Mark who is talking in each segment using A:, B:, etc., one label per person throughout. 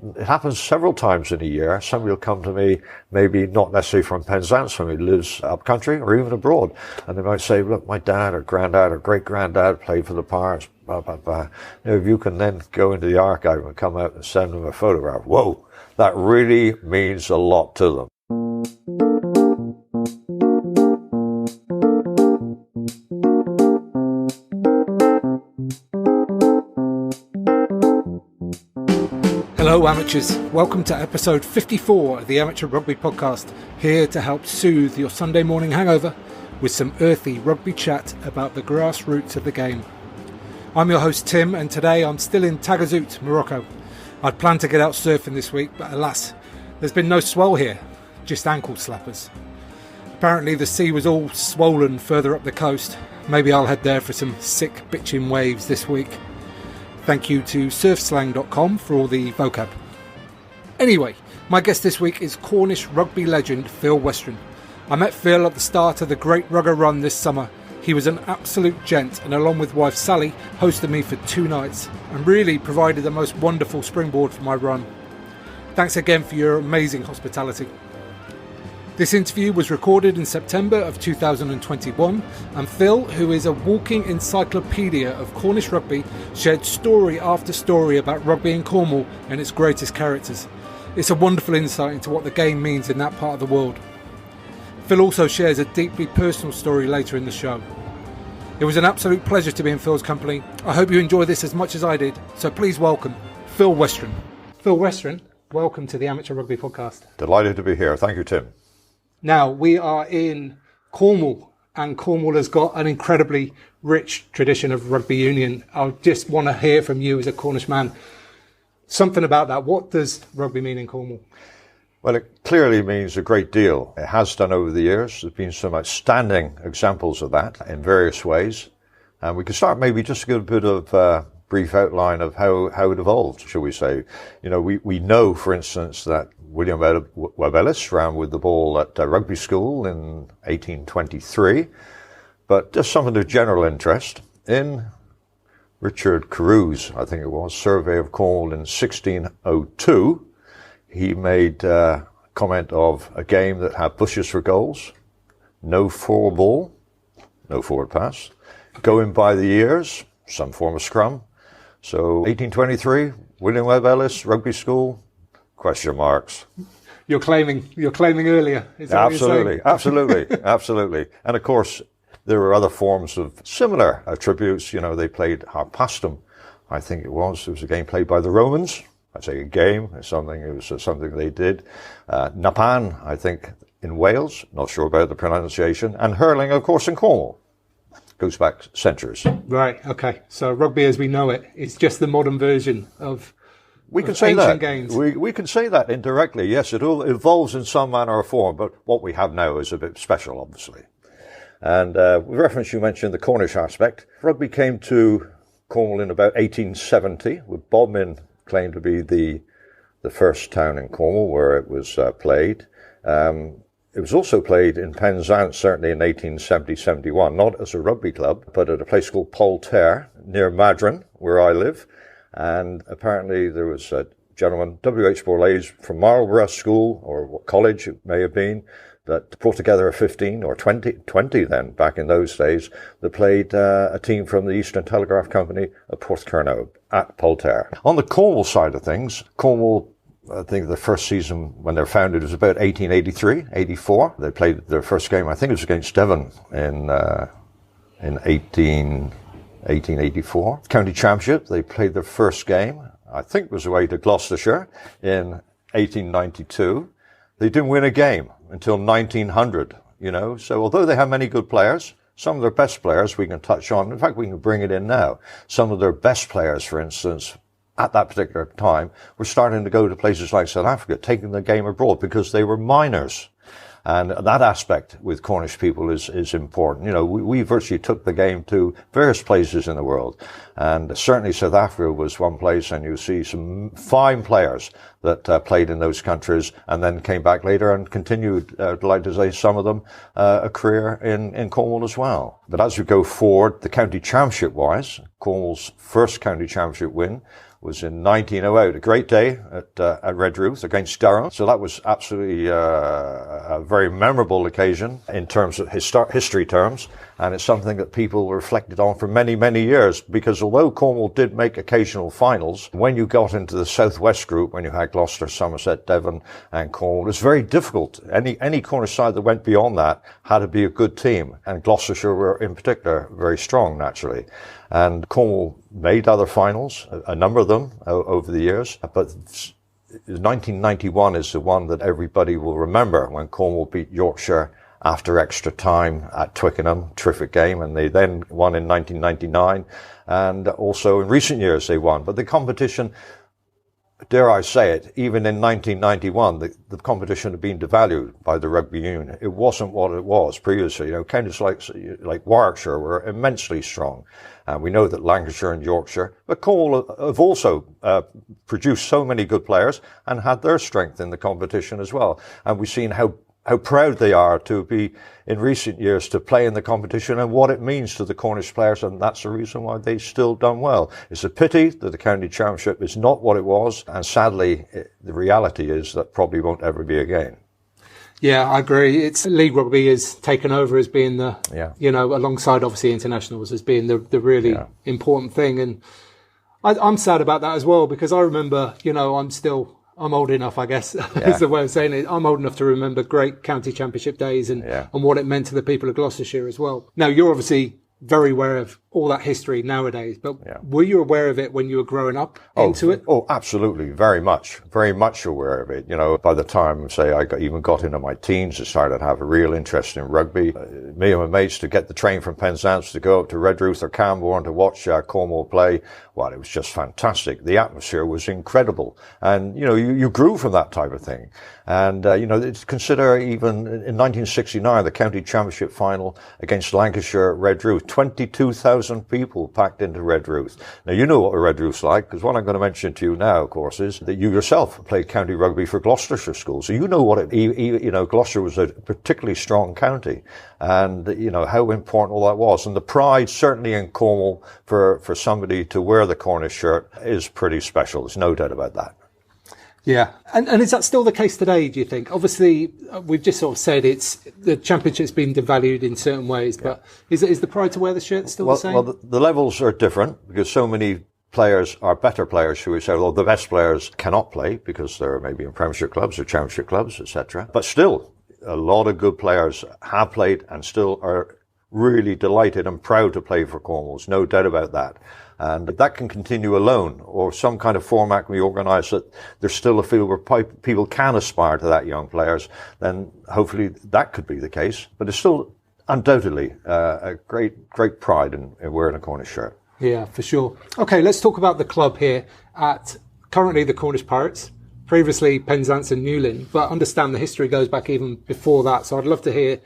A: it happens several times in a year. Somebody will come to me, maybe not necessarily from Penzance, somebody who lives up country or even abroad, and they might say, look, my dad or granddad or great-granddad played for the Pirates, blah, blah, blah. You know, if you can then go into the archive and come out and send them a photograph, whoa, that really means a lot to them.
B: Hello amateurs, welcome to episode 54 of the Amateur Rugby Podcast, here to help soothe your Sunday morning hangover with some earthy rugby chat about the grassroots of the game. I'm your host Tim, and today I'm still in Tagazout, Morocco. I'd planned to get out surfing this week, but alas, there's been no swell here, just ankle slappers. Apparently the sea was all swollen further up the coast. Maybe I'll head there for some sick bitchin' waves this week. Thank you to surfslang.com for all the vocab. Anyway, my guest this week is Cornish rugby legend Phil Westren. I met Phil at the start of the Great Rugger Run this summer. He was an absolute gent, and along with wife Sally, hosted me for 2 nights and really provided the most wonderful springboard for my run. Thanks again for your amazing hospitality. This interview was recorded in September of 2021, and Phil, who is a walking encyclopedia of Cornish rugby, shared story after story about rugby in Cornwall and its greatest characters. It's a wonderful insight into what the game means in that part of the world. Phil also shares a deeply personal story later in the show. It was an absolute pleasure to be in Phil's company. I hope you enjoy this as much as I did, so please welcome Phil Westren. Phil Westren, welcome to the Amateur Rugby Podcast.
A: Delighted to be here. Thank you, Tim.
B: Now, we are in Cornwall, and Cornwall has got an incredibly rich tradition of rugby union. I just want to hear from you as a Cornish man, something about that. What does rugby mean in Cornwall?
A: Well, it clearly means a great deal. It has done over the years. There's been some outstanding examples of that in various ways. And we can start maybe just to give a bit of brief outline of how it evolved, shall we say. You know, we know, for instance, that William Webb Ellis ran with the ball at rugby school in 1823, but just something of general interest. In Richard Carew's, I think it was, survey of Cornwall in 1602, he made comment of a game that had bushes for goals, no forward ball, no forward pass, going by the ears, some form of scrum. So 1823, William Webb Ellis, rugby school, question marks.
B: You're claiming earlier. Is that
A: absolutely, absolutely. And of course, there were other forms of similar attributes. You know, they played harpastum, I think it was. It was a game played by the Romans. I'd say a game. It was something they did. Napan, I think, in Wales. Not sure about the pronunciation. And hurling, of course, in Cornwall. Goes back centuries.
B: Right. Okay. So rugby, as we know it, is just the modern version of.
A: We can say that.
B: Games.
A: We can say that indirectly. Yes, it all evolves in some manner or form, but what we have now is a bit special, obviously. And with reference, you mentioned the Cornish aspect. Rugby came to Cornwall in about 1870, with Bodmin claimed to be the first town in Cornwall where it was played. It was also played in Penzance, certainly in 1870-71, not as a rugby club, but at a place called Polterre, near Madron, where I live. And apparently there was a gentleman, W.H. Borlase, from Marlborough School, or college it may have been, that brought together a 15 or 20 then, back in those days, that played a team from the Eastern Telegraph Company of Porthcurno at Polterre. On the Cornwall side of things, Cornwall, I think the first season when they were founded was about 1883, 84. They played their first game, I think it was against Devon in 1884. County Championship, they played their first game, I think it was away to Gloucestershire in 1892. They didn't win a game until 1900, you know. So although they have many good players, some of their best players we can touch on. In fact, we can bring it in now. Some of their best players, for instance, at that particular time, were starting to go to places like South Africa, taking the game abroad because they were minors. And that aspect with Cornish people is important. You know, we virtually took the game to various places in the world. And certainly South Africa was one place, and you see some fine players that played in those countries and then came back later and continued, like to say, some of them, a career in Cornwall as well. But as we go forward, the county championship-wise, Cornwall's first county championship win was in 1908, a great day at Redruth against Durham. So that was absolutely a very memorable occasion in terms of history terms, and it's something that people reflected on for many, many years, because although Cornwall did make occasional finals, when you got into the Southwest group, when you had Gloucester, Somerset, Devon and Cornwall, it was very difficult. Any Cornish side that went beyond that had to be a good team, and Gloucestershire were in particular very strong naturally. And Cornwall made other finals, a number of them over the years, but 1991 is the one that everybody will remember, when Cornwall beat Yorkshire after extra time at Twickenham. Terrific game, and they then won in 1999, and also in recent years they won. But the competition, dare I say it, even in 1991, the competition had been devalued by the Rugby Union. It wasn't what it was previously. Counties like Warwickshire were immensely strong. And we know that Lancashire and Yorkshire, but Cornwall have also produced so many good players and had their strength in the competition as well. And we've seen how proud they are to be, in recent years, to play in the competition and what it means to the Cornish players, and that's the reason why they've still done well. It's a pity that the county championship is not what it was, and sadly, the reality is that probably won't ever be again.
B: Yeah, I agree. It's League Rugby has taken over as being the, alongside obviously internationals, as being the really important thing. And I'm sad about that as well, because I remember, I'm old enough, I guess, is the way of saying it. I'm old enough to remember great county championship days and what it meant to the people of Gloucestershire as well. Now, you're obviously very aware of all that history nowadays, but were you aware of it when you were growing up into it?
A: Oh, absolutely. Very much aware of it. By the time, say, I even got into my teens, I started to have a real interest in rugby. Me and my mates to get the train from Penzance to go up to Redruth or Camborne to watch Cornwall play. Well, it was just fantastic. The atmosphere was incredible. And, you grew from that type of thing. And, consider even in 1969, the county championship final against Lancashire at Redruth, 22,000 people packed into Redruth. Now, you know what Redruth's like, because what I'm going to mention to you now, of course, is that you yourself played county rugby for Gloucestershire schools. So you know what Gloucester was a particularly strong county, and, how important all that was. And the pride, certainly in Cornwall, for somebody to wear the Cornish shirt is pretty special. There's no doubt about that.
B: Yeah. And is that still the case today, do you think? Obviously, we've just sort of said the championship's been devalued in certain ways, but is the pride to wear the shirt still the same?
A: Well, the levels are different, because so many players are better players, who we say, although the best players cannot play because they're maybe in Premiership clubs or Championship clubs, etc. But still, a lot of good players have played and still are really delighted and proud to play for Cornwall. There's no doubt about that. And if that can continue alone, or some kind of format can be organised that there's still a field where people can aspire to that, young players, then hopefully that could be the case. But it's still undoubtedly a great pride in wearing a Cornish shirt.
B: Yeah, for sure. Okay, let's talk about the club here at currently the Cornish Pirates, previously Penzance and Newlyn, but understand the history goes back even before that. So I'd love to hear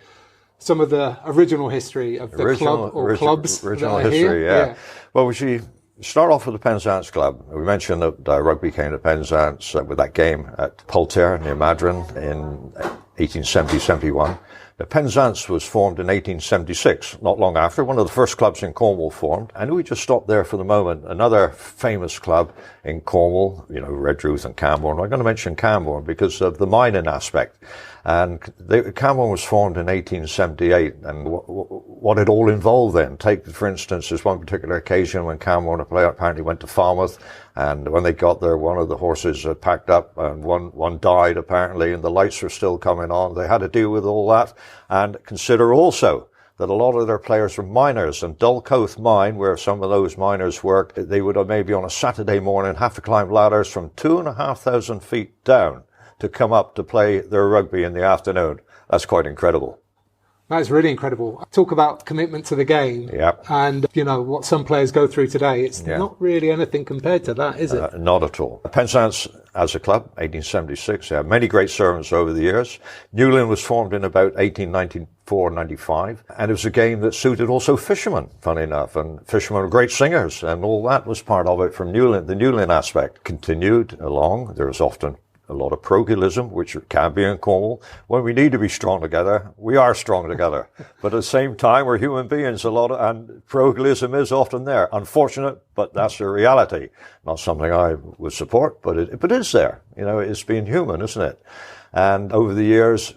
B: some of the original history of the club or clubs.
A: Original history, yeah. Well, we should start off with the Penzance Club. We mentioned that Rugby came to Penzance with that game at Polter near Madron in 1870-71. The Penzance was formed in 1876, not long after, one of the first clubs in Cornwall formed. And we just stop there for the moment. Another famous club in Cornwall, Redruth and Camborne. I'm going to mention Camborne because of the mining aspect. And Camborne was formed in 1878, and what it all involved then. Take, for instance, there's one particular occasion when Camborne apparently went to Falmouth, and when they got there, one of the horses had packed up, and one died apparently, and the lights were still coming on. They had to deal with all that, and consider also that a lot of their players were miners, and Dulcoath Mine, where some of those miners worked, they would have maybe on a Saturday morning have to climb ladders from 2,500 feet down to come up to play their rugby in the afternoon. That's quite incredible.
B: That is really incredible. Talk about commitment to the game.
A: Yep.
B: And, what some players go through today. It's not really anything compared to that, is it?
A: Not at all. Penzance as a club, 1876. They had many great servants over the years. Newlyn was formed in about 1894-95. And it was a game that suited also fishermen, funny enough. And fishermen were great singers. And all that was part of it from Newlyn. The Newlyn aspect continued along. There was often a lot of parochialism, which can be in Cornwall. When we need to be strong together, we are strong together. But at the same time, we're human beings, and parochialism is often there. Unfortunate, but that's the reality. Not something I would support, but it is there. It's being human, isn't it? And over the years,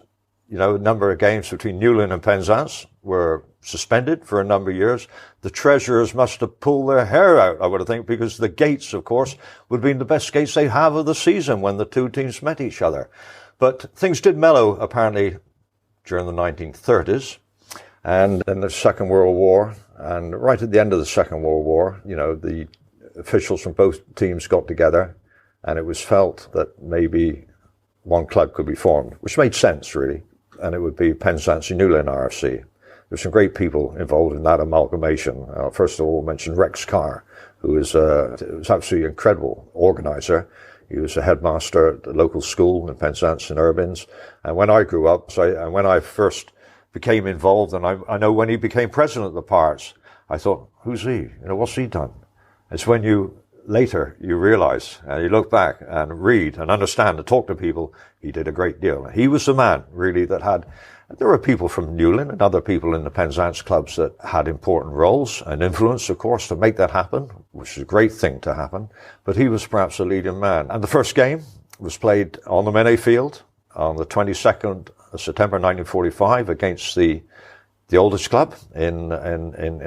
A: a number of games between Newlyn and Penzance were suspended for a number of years. The treasurers must have pulled their hair out, I would think, because the gates, of course, would have been the best gates they'd have of the season when the two teams met each other. But things did mellow, apparently, during the 1930s. And then the Second World War, and right at the end of the Second World War, the officials from both teams got together, and it was felt that maybe one club could be formed, which made sense, really. And it would be Penzance and Newlyn RFC. There's some great people involved in that amalgamation. First of all, mention Rex Carr, who was absolutely incredible organizer. He was a headmaster at the local school in Penzance and Urbins. And when I grew up, and when I first became involved, and I know when he became president of the Pirates, I thought, who's he? What's he done? It's when later you realize, and you look back and read and understand and talk to people, he did a great deal. He was the man, really, there were people from Newlyn and other people in the Penzance clubs that had important roles and influence, of course, to make that happen, which is a great thing to happen. But he was perhaps a leading man. And the first game was played on the Menay Field on the 22nd of September 1945 against the oldest club in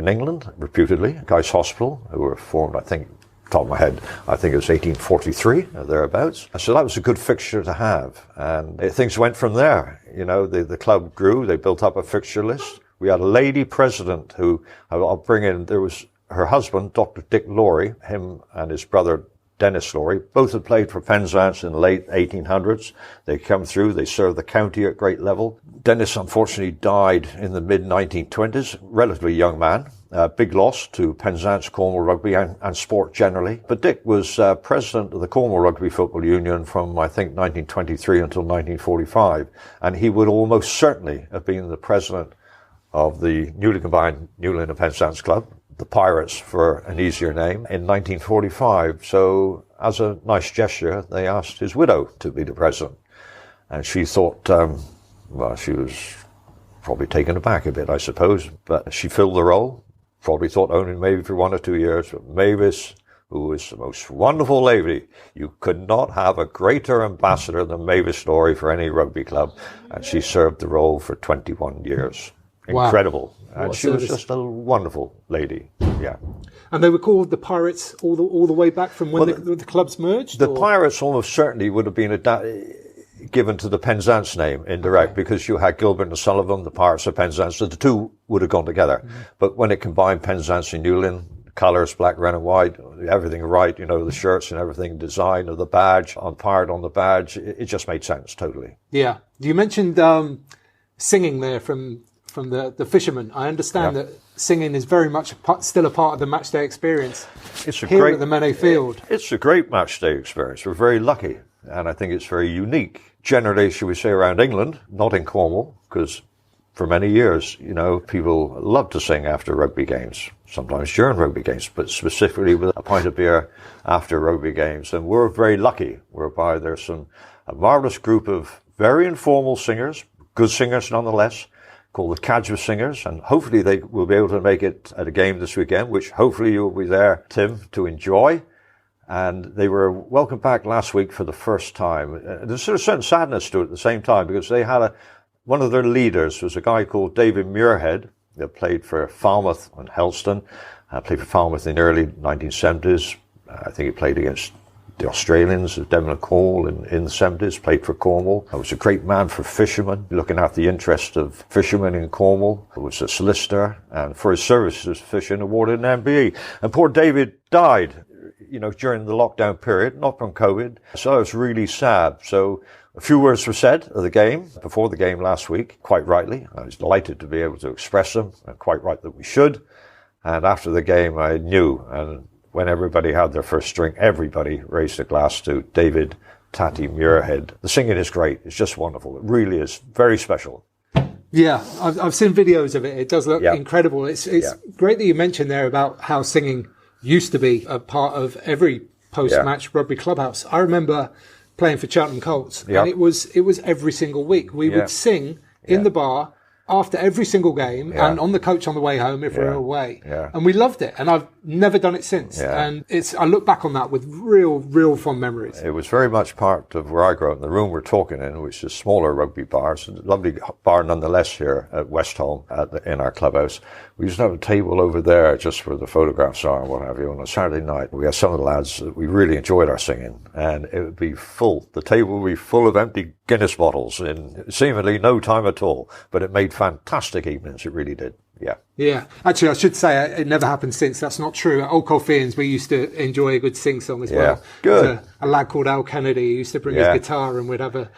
A: England, reputedly, Guy's Hospital, who were formed, I think, top of my head, I think it was 1843 or thereabouts. So that was a good fixture to have, and things went from there. The club grew. They built up a fixture list. We had a lady president who I'll bring in. There was her husband, Dr. Dick Laurie, him and his brother Dennis Laurie, both had played for Penzance in the late 1800s. They come through. They served the county at great level. Dennis unfortunately died in the mid-1920s, relatively young man. Big loss to Penzance, Cornwall Rugby and sport generally. But Dick was president of the Cornwall Rugby Football Union from, I think, 1923 until 1945. And he would almost certainly have been the president of the newly combined Newlyn and Penzance Club, the Pirates for an easier name, in 1945. So as a nice gesture, they asked his widow to be the president. And she thought, she was probably taken aback a bit, I suppose. But she filled the role. Probably thought only maybe for 1 or 2 years, but Mavis, who was the most wonderful lady, you could not have a greater ambassador than Mavis Laurie for any rugby club, and she served the role for 21 years. Incredible. Wow. And she was just a wonderful lady. Yeah.
B: And they were called the Pirates all the way back from when the clubs merged?
A: The Pirates almost certainly would have been given to the Penzance name indirect, because you had Gilbert and Sullivan, the Pirates of Penzance, so the two would have gone together. Mm-hmm. But when it combined Penzance and Newlyn, colours, black, red and white, everything right, the shirts and everything, design of the badge, on the badge, it just made sense totally. Yeah.
B: You mentioned singing there from the fishermen. I understand that singing is very much still a part of the matchday experience.
A: It's
B: here at the Menay Field.
A: It's a great matchday experience. We're very lucky, and I think it's very unique. Generally, should we say, around England, not in Cornwall, because for many years, people love to sing after rugby games, sometimes during rugby games, but specifically with a pint of beer after rugby games. And we're very lucky, whereby there's a marvellous group of very informal singers, good singers nonetheless, called the Cadger Singers, and hopefully they will be able to make it at a game this weekend, which hopefully you'll be there, Tim, to enjoy. And they were welcomed back last week for the first time. There's sort of certain sadness to it at the same time, because they had one of their leaders was a guy called David Muirhead, that played for Falmouth and Helston, played for Falmouth in the early 1970s. I think he played against the Australians of Devon and Cornwall in the 70s, played for Cornwall. He was a great man for fishermen, looking after the interest of fishermen in Cornwall. He was a solicitor, and for his services fishing awarded an MBE. And poor David died, during the lockdown period, not from COVID. So it was really sad. So a few words were said of the game, before the game last week, quite rightly. I was delighted to be able to express them, and quite right that we should. And after the game, I knew, and when everybody had their first drink, everybody raised a glass to David Tatty Muirhead. The singing is great. It's just wonderful. It really is very special.
B: Yeah, I've seen videos of it. It does look incredible. It's great that you mentioned there about how singing used to be a part of every post-match rugby clubhouse. I remember playing for Cheltenham Colts,
A: Yep.
B: and it was every single week. We would sing in the bar after every single game and on the coach on the way home if we were away.
A: Yeah.
B: And we loved it. And I've never done it since.
A: Yeah.
B: And I look back on that with real fond memories.
A: It was very much part of where I grew up, in the room we're talking in, which is smaller rugby bars. A lovely bar nonetheless here at Westholme in our clubhouse. We used to have a table over there just where the photographs are and what have you. On a Saturday night, we had some of the lads that we really enjoyed our singing, and it would be full. The table would be full of empty Guinness bottles in seemingly no time at all. But it made fantastic evenings. It really did. Yeah.
B: Yeah. Actually, I should say it never happened since. That's not true. At Old Colfians, we used to enjoy a good sing-song as well.
A: Good.
B: There's a lad called Al Kennedy who used to bring his guitar, and we'd have a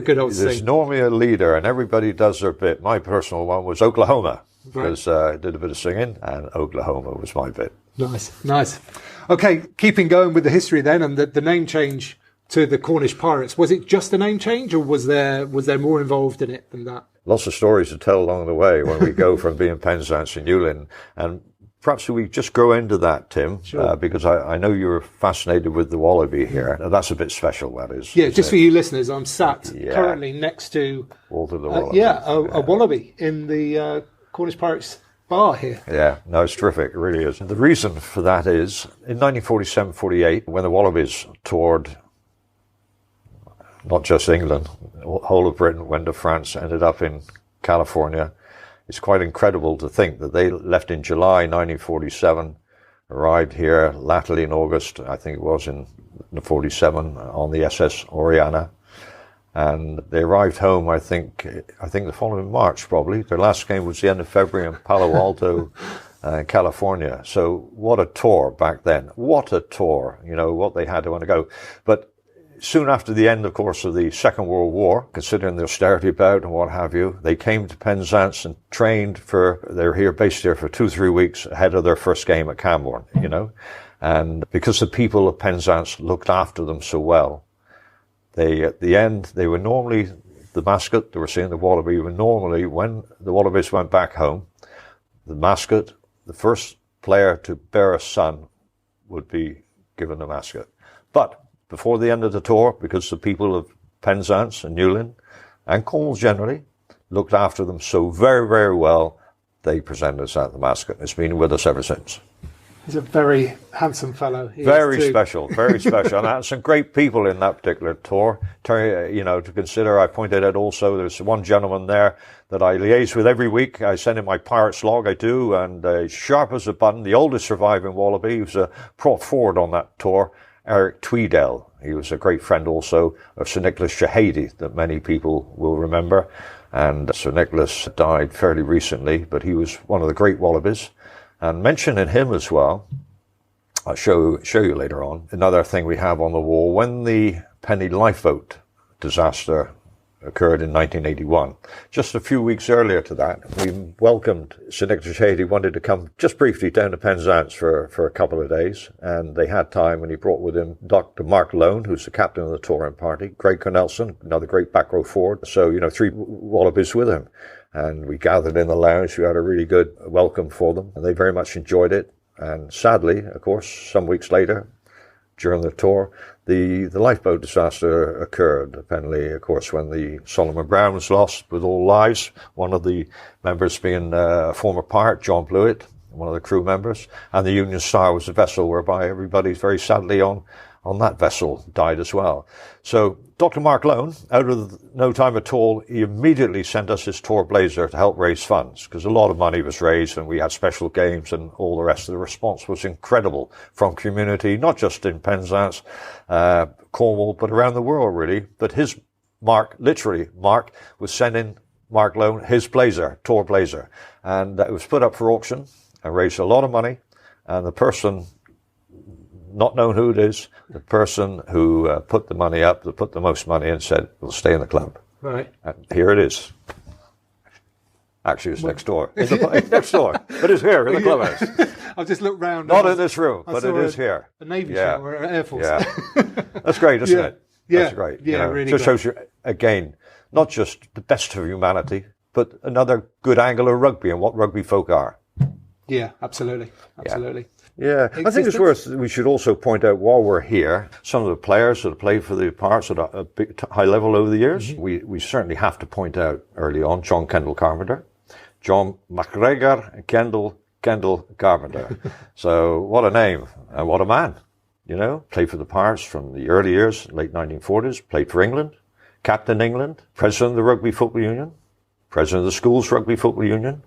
B: good old sing.
A: There's normally a leader, and everybody does their bit. My personal one was Oklahoma, because I did a bit of singing, and Oklahoma was my bit.
B: Nice. Okay, keeping going with the history then, and the name change to the Cornish Pirates. Was it just a name change, or was there more involved in it than that?
A: Lots of stories to tell along the way when we go from being Penzance and Newlyn. And perhaps we just grow into that, Tim, because I know you're fascinated with the wallaby here. Now, that's a bit special, that is.
B: Yeah, just for you listeners, I'm sat currently next to
A: Walter the wallaby.
B: A wallaby in the Cornish Pirates bar here.
A: Yeah, no, it's terrific. It really is. And the reason for that is, in 1947-48, when the Wallabies toured not just England, the whole of Britain, went to France, ended up in California. It's quite incredible to think that they left in July 1947, arrived here latterly in August, I think it was in 47, on the SS Oriana. And they arrived home, I think the following March probably. Their last game was the end of February in Palo Alto, California. So what a tour back then. What a tour, what they had to undergo. But soon after the end, of course, of the Second World War, considering the austerity bout and what have you, they came to Penzance and trained they're based here for 2-3 weeks ahead of their first game at Camborne, And because the people of Penzance looked after them so well, at the end, they were normally the mascot, they were seeing the wallaby, normally when the wallabies went back home, the mascot, the first player to bear a son would be given the mascot. But before the end of the tour, because the people of Penzance and Newlyn and Cornwall generally looked after them so very, very well, they presented us as the mascot. It's been with us ever since.
B: He's a very handsome fellow.
A: Very special. And I had some great people in that particular tour. To consider, I pointed out also, there's one gentleman there that I liaise with every week. I send him my pirate's log, I do, and sharp as a button, the oldest surviving wallaby, he was brought forward on that tour, Eric Tweedale. He was a great friend also of Sir Nicholas Shahady that many people will remember. And Sir Nicholas died fairly recently, but he was one of the great wallabies. And mentioning him as well, I'll show you later on, another thing we have on the wall, when the Penny Lifeboat Disaster occurred in 1981. Just a few weeks earlier to that, we welcomed Sir Nicholas Shahady, wanted to come just briefly down to Penzance for a couple of days, and they had time, and he brought with him Dr. Mark Lone, who's the captain of the touring party, Greg Cornelson, another great back row forward, so 3 wallabies with him. And we gathered in the lounge, we had a really good welcome for them, and they very much enjoyed it. And sadly, of course, some weeks later, during the tour, the lifeboat disaster occurred. Apparently, of course, when the Solomon Brown was lost with all lives, one of the members being a former pirate, John Blewett, one of the crew members, and the Union Star was a vessel whereby everybody very sadly on that vessel died as well. So Dr. Mark Lone, out of no time at all, he immediately sent us his tour blazer to help raise funds, because a lot of money was raised and we had special games and all the rest. The response was incredible from community, not just in Penzance, Cornwall, but around the world really. But Mark was sending Mark Lone his blazer, tour blazer, and it was put up for auction and raised a lot of money. And the person, not known who it is, the person who put the money up, that put the most money in, said, "We'll stay in the club."
B: Right.
A: And here it is. Actually, it's next door. Next door. But it's here in the clubhouse.
B: I've just looked round.
A: Not in this room, but it is here.
B: A Navy ship or an Air Force.
A: Yeah. That's great, isn't it?
B: Yeah.
A: That's great.
B: Yeah, really
A: just
B: great.
A: shows you, again, not just the best of humanity, but another good angle of rugby and what rugby folk are.
B: Yeah, absolutely.
A: Yeah, I think it's we should also point out while we're here, some of the players that have played for the Pirates at a big, high level over the years. We certainly have to point out early on John Kendall Carpenter, John MacGregor Kendall Carpenter. So what a name and what a man, Played for the Pirates from the early years, late 1940s, played for England, captain England, president of the Rugby Football Union, president of the Schools Rugby Football Union,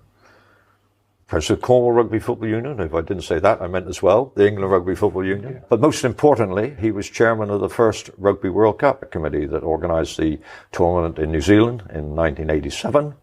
A: president of Cornwall Rugby Football Union. If I didn't say that, I meant as well, the England Rugby Football Union. Yeah. But most importantly, he was chairman of the first Rugby World Cup committee that organised the tournament in New Zealand in 1987.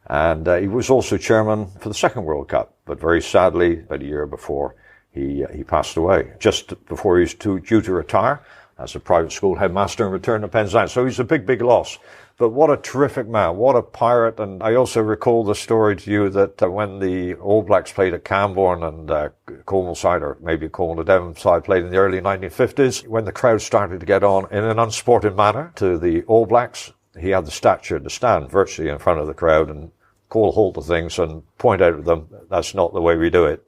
A: And he was also chairman for the second World Cup. But very sadly, about a year before, he passed away, just before he was due to retire as a private school headmaster and return to Penzance. So he's a big, big loss. But what a terrific man, what a pirate. And I also recall the story to you that when the All Blacks played at Camborne and Cornwall side, or maybe Cornwall and Devon side, played in the early 1950s, when the crowd started to get on in an unsporting manner to the All Blacks, he had the stature to stand virtually in front of the crowd and call halt to things and point out to them, that's not the way we do it.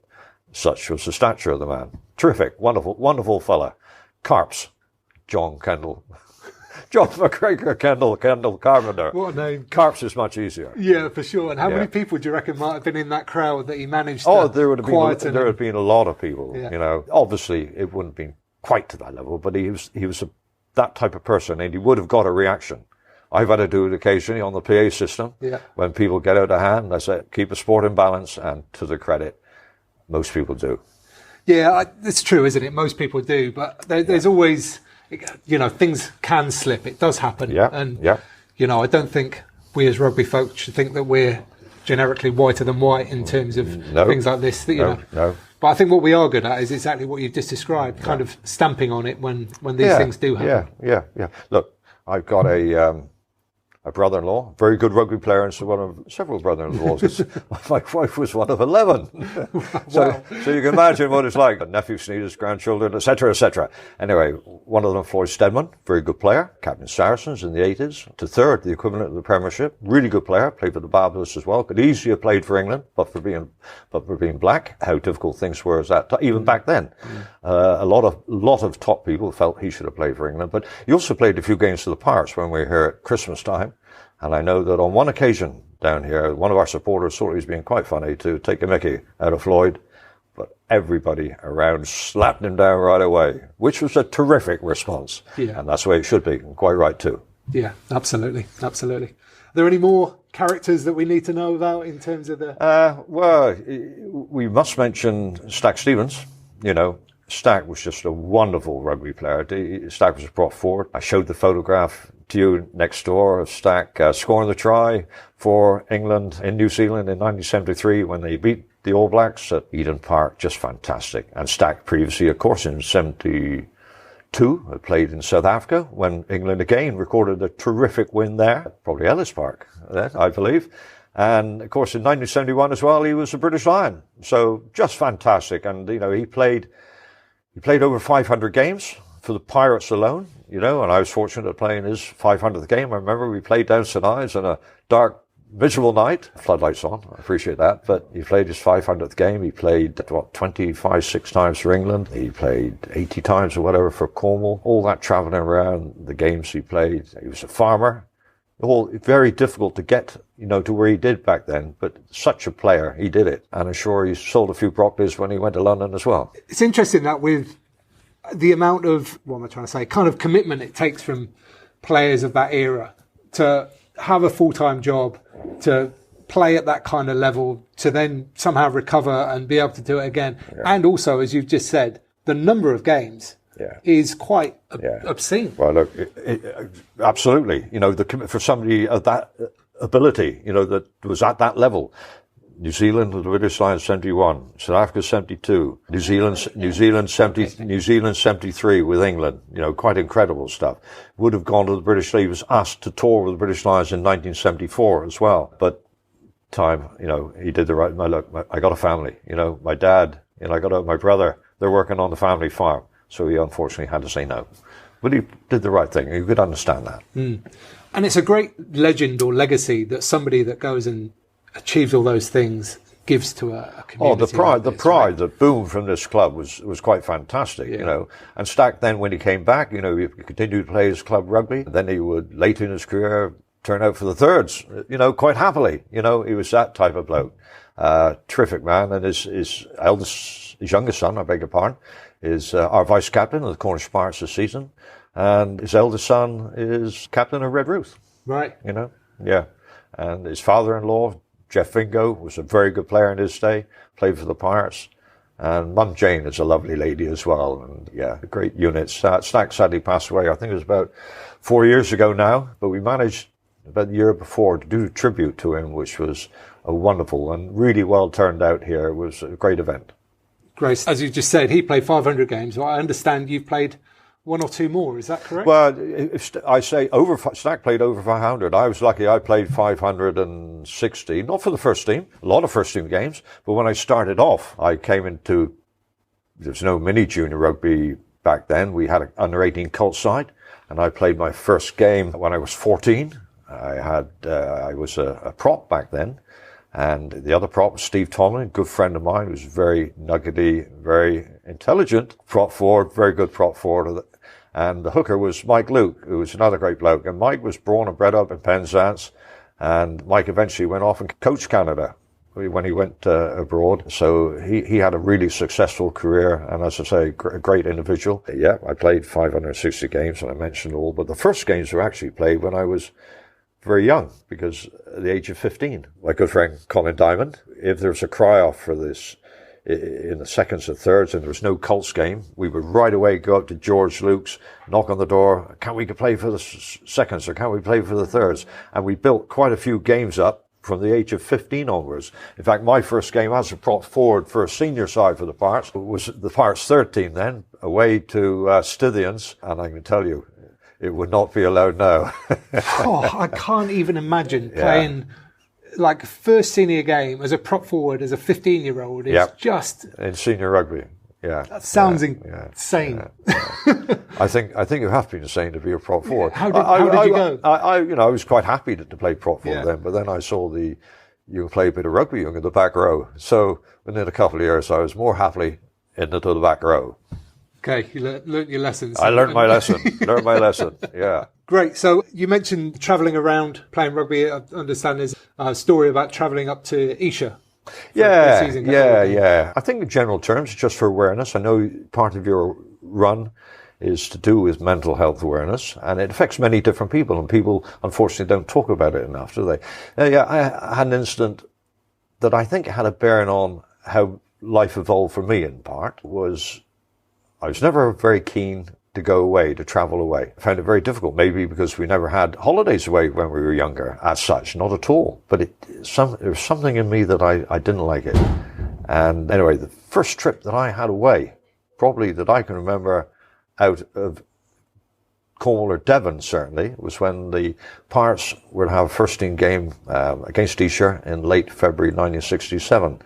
A: Such was the stature of the man. Terrific, wonderful, wonderful fella. Carps, John Kendall. John MacGregor Kendall Carpenter.
B: What a name.
A: Carps is much easier.
B: Yeah, for sure. And how many people do you reckon might have been in that crowd that he managed to
A: there would have been a lot of people, Obviously, it wouldn't have been quite to that level, but he was that type of person, and he would have got a reaction. I've had to do it occasionally on the PA system. Yeah. When people get out of hand, I say, keep a sport in balance, and to the credit, most people do.
B: Yeah, it's true, isn't it? Most people do, but there's always... things can slip. It does happen.
A: Yeah.
B: And, I don't think we as rugby folk should think that we're generically whiter than white in terms of things like this. No. But I think what we are good at is exactly what you've just described, kind of stamping on it when these things do happen.
A: Yeah. Look, I've got a brother-in-law, very good rugby player, and so one of several brother-in-laws. My wife was one of 11. So you can imagine what it's like. Nephews, nieces, grandchildren, etc., etc. Anyway, one of them, Floyd Steadman, very good player, captain Saracens in the 80s, to third, the equivalent of the Premiership. Really good player, played for the Barbados as well. Could easily have played for England, but for being black, how difficult things were as that even back then. A lot of top people felt he should have played for England, but he also played a few games for the Pirates when we were here at Christmas time. And I know that on one occasion down here, one of our supporters thought he was being quite funny to take a mickey out of Floyd, but everybody around slapped him down right away, which was a terrific response. Yeah. And that's the way it should be, and quite right too.
B: Yeah, absolutely. Are there any more characters that we need to know about in terms of the...
A: Well, we must mention Stack Stevens. Stack was just a wonderful rugby player. Stack was brought forward. I showed the photograph to you next door of Stack scoring the try for England in New Zealand in 1973 when they beat the All Blacks at Eden Park. Just fantastic. And Stack previously, of course, in 72, had played in South Africa when England again recorded a terrific win there, probably Ellis Park, I believe. And of course, in 1971 as well, he was a British Lion. So just fantastic. And, he played over 500 games for the Pirates alone, and I was fortunate to play in his 500th game. I remember we played down St. Ives on a dark, miserable night. Floodlights on, I appreciate that. But he played his 500th game. He played, 6 times for England. He played 80 times or whatever for Cornwall. All that travelling around, the games he played. He was a farmer. All very difficult to get, to where he did back then. But such a player, he did it. And I'm sure he sold a few Brockleys when he went to London as well.
B: It's interesting that with the amount of, kind of commitment it takes from players of that era to have a full-time job, to play at that kind of level, to then somehow recover and be able to do it again. Yeah. And also, as you've just said, the number of games is quite obscene.
A: Well, look, absolutely. The commitment for somebody of that ability, that was at that level. New Zealand with the British Lions 71, South Africa 72, New Zealand 73 with England. Quite incredible stuff. Would have gone to the British. He was asked to tour with the British Lions in 1974 as well. But he did the right. I got a family. My dad. I got my brother. They're working on the family farm, so he unfortunately had to say no. But he did the right thing. You could understand that.
B: And it's a great legend or legacy that somebody that goes and achieves all those things gives to a community.
A: Oh, the pride
B: right?
A: that boomed from this club was quite fantastic, you know. And Stack then, when he came back, you know, he continued to play his club rugby. Then he would, later in his career, turn out for the thirds, you know, quite happily. You know, he was that type of bloke. Terrific man. And his youngest son, I beg your pardon, is our vice captain of the Cornish Pirates this season. And his eldest son is captain of Red Ruth.
B: Right.
A: You know, yeah. And his father-in-law, Jeff Fingo, was a very good player in his day, played for the Pirates. And Mum Jane is a lovely lady as well. And yeah, a great unit. Stack sadly passed away, I think it was about 4 years ago now, but we managed about the year before to do a tribute to him, which was a wonderful and really well turned out here. It was a great event.
B: Grace, as you just said, he played 500 games. Well, I understand you've played one or two more. Is that correct?
A: Well, if I say Stack played over 500. I was lucky. I played 560, not for the first team, a lot of first team games. But when I started off, I came into, there was no mini junior rugby back then. We had an under 18 cult side, and I played my first game when I was 14. I was a prop back then. And the other prop was Steve Tomlin, a good friend of mine, who was very nuggety, very intelligent prop forward, very good prop forward. And the hooker was Mike Luke, who was another great bloke. And Mike was born and bred up in Penzance. And Mike eventually went off and coached Canada when he went abroad. So he had a really successful career. And as I say, a great individual. Yeah, I played 560 games, and I mentioned all. But the first games were actually played when I was very young, because at the age of 15, my good friend Colin Diamond, if there was a cry-off for this in the seconds and thirds and there was no Colts game, we would right away go up to George Luke's, knock on the door, can we play for the seconds or can we play for the thirds? And we built quite a few games up from the age of 15 onwards. In fact, my first game as a prop forward for a senior side for the Pirates was the Pirates' third team then, away to Scythians, and I can tell you, it would not be allowed now.
B: Oh, I can't even imagine playing like first senior game as a prop forward as a 15-year-old. It's just
A: in senior rugby. Yeah,
B: that sounds insane.
A: I think you have to be insane to be a prop forward.
B: How did you go?
A: I was quite happy to play prop forward then, but then I saw you can play a bit of rugby in the back row. So within a couple of years, I was more happily into the back row.
B: Okay, you learnt your lessons.
A: I learned my lesson. Yeah.
B: Great. So you mentioned travelling around playing rugby. I understand there's a story about travelling up to Esher.
A: Yeah. I think in general terms, just for awareness, I know part of your run is to do with mental health awareness, and it affects many different people, and people unfortunately don't talk about it enough, do they? I had an incident that I think had a bearing on how life evolved for me in part. I was never very keen to go away, to travel away. I found it very difficult, maybe because we never had holidays away when we were younger, as such, not at all. But there was something in me that I didn't like it. And anyway, the first trip that I had away, probably that I can remember out of Cornwall or Devon, certainly, was when the Pirates were to have a first team game against Esher in late February 1967.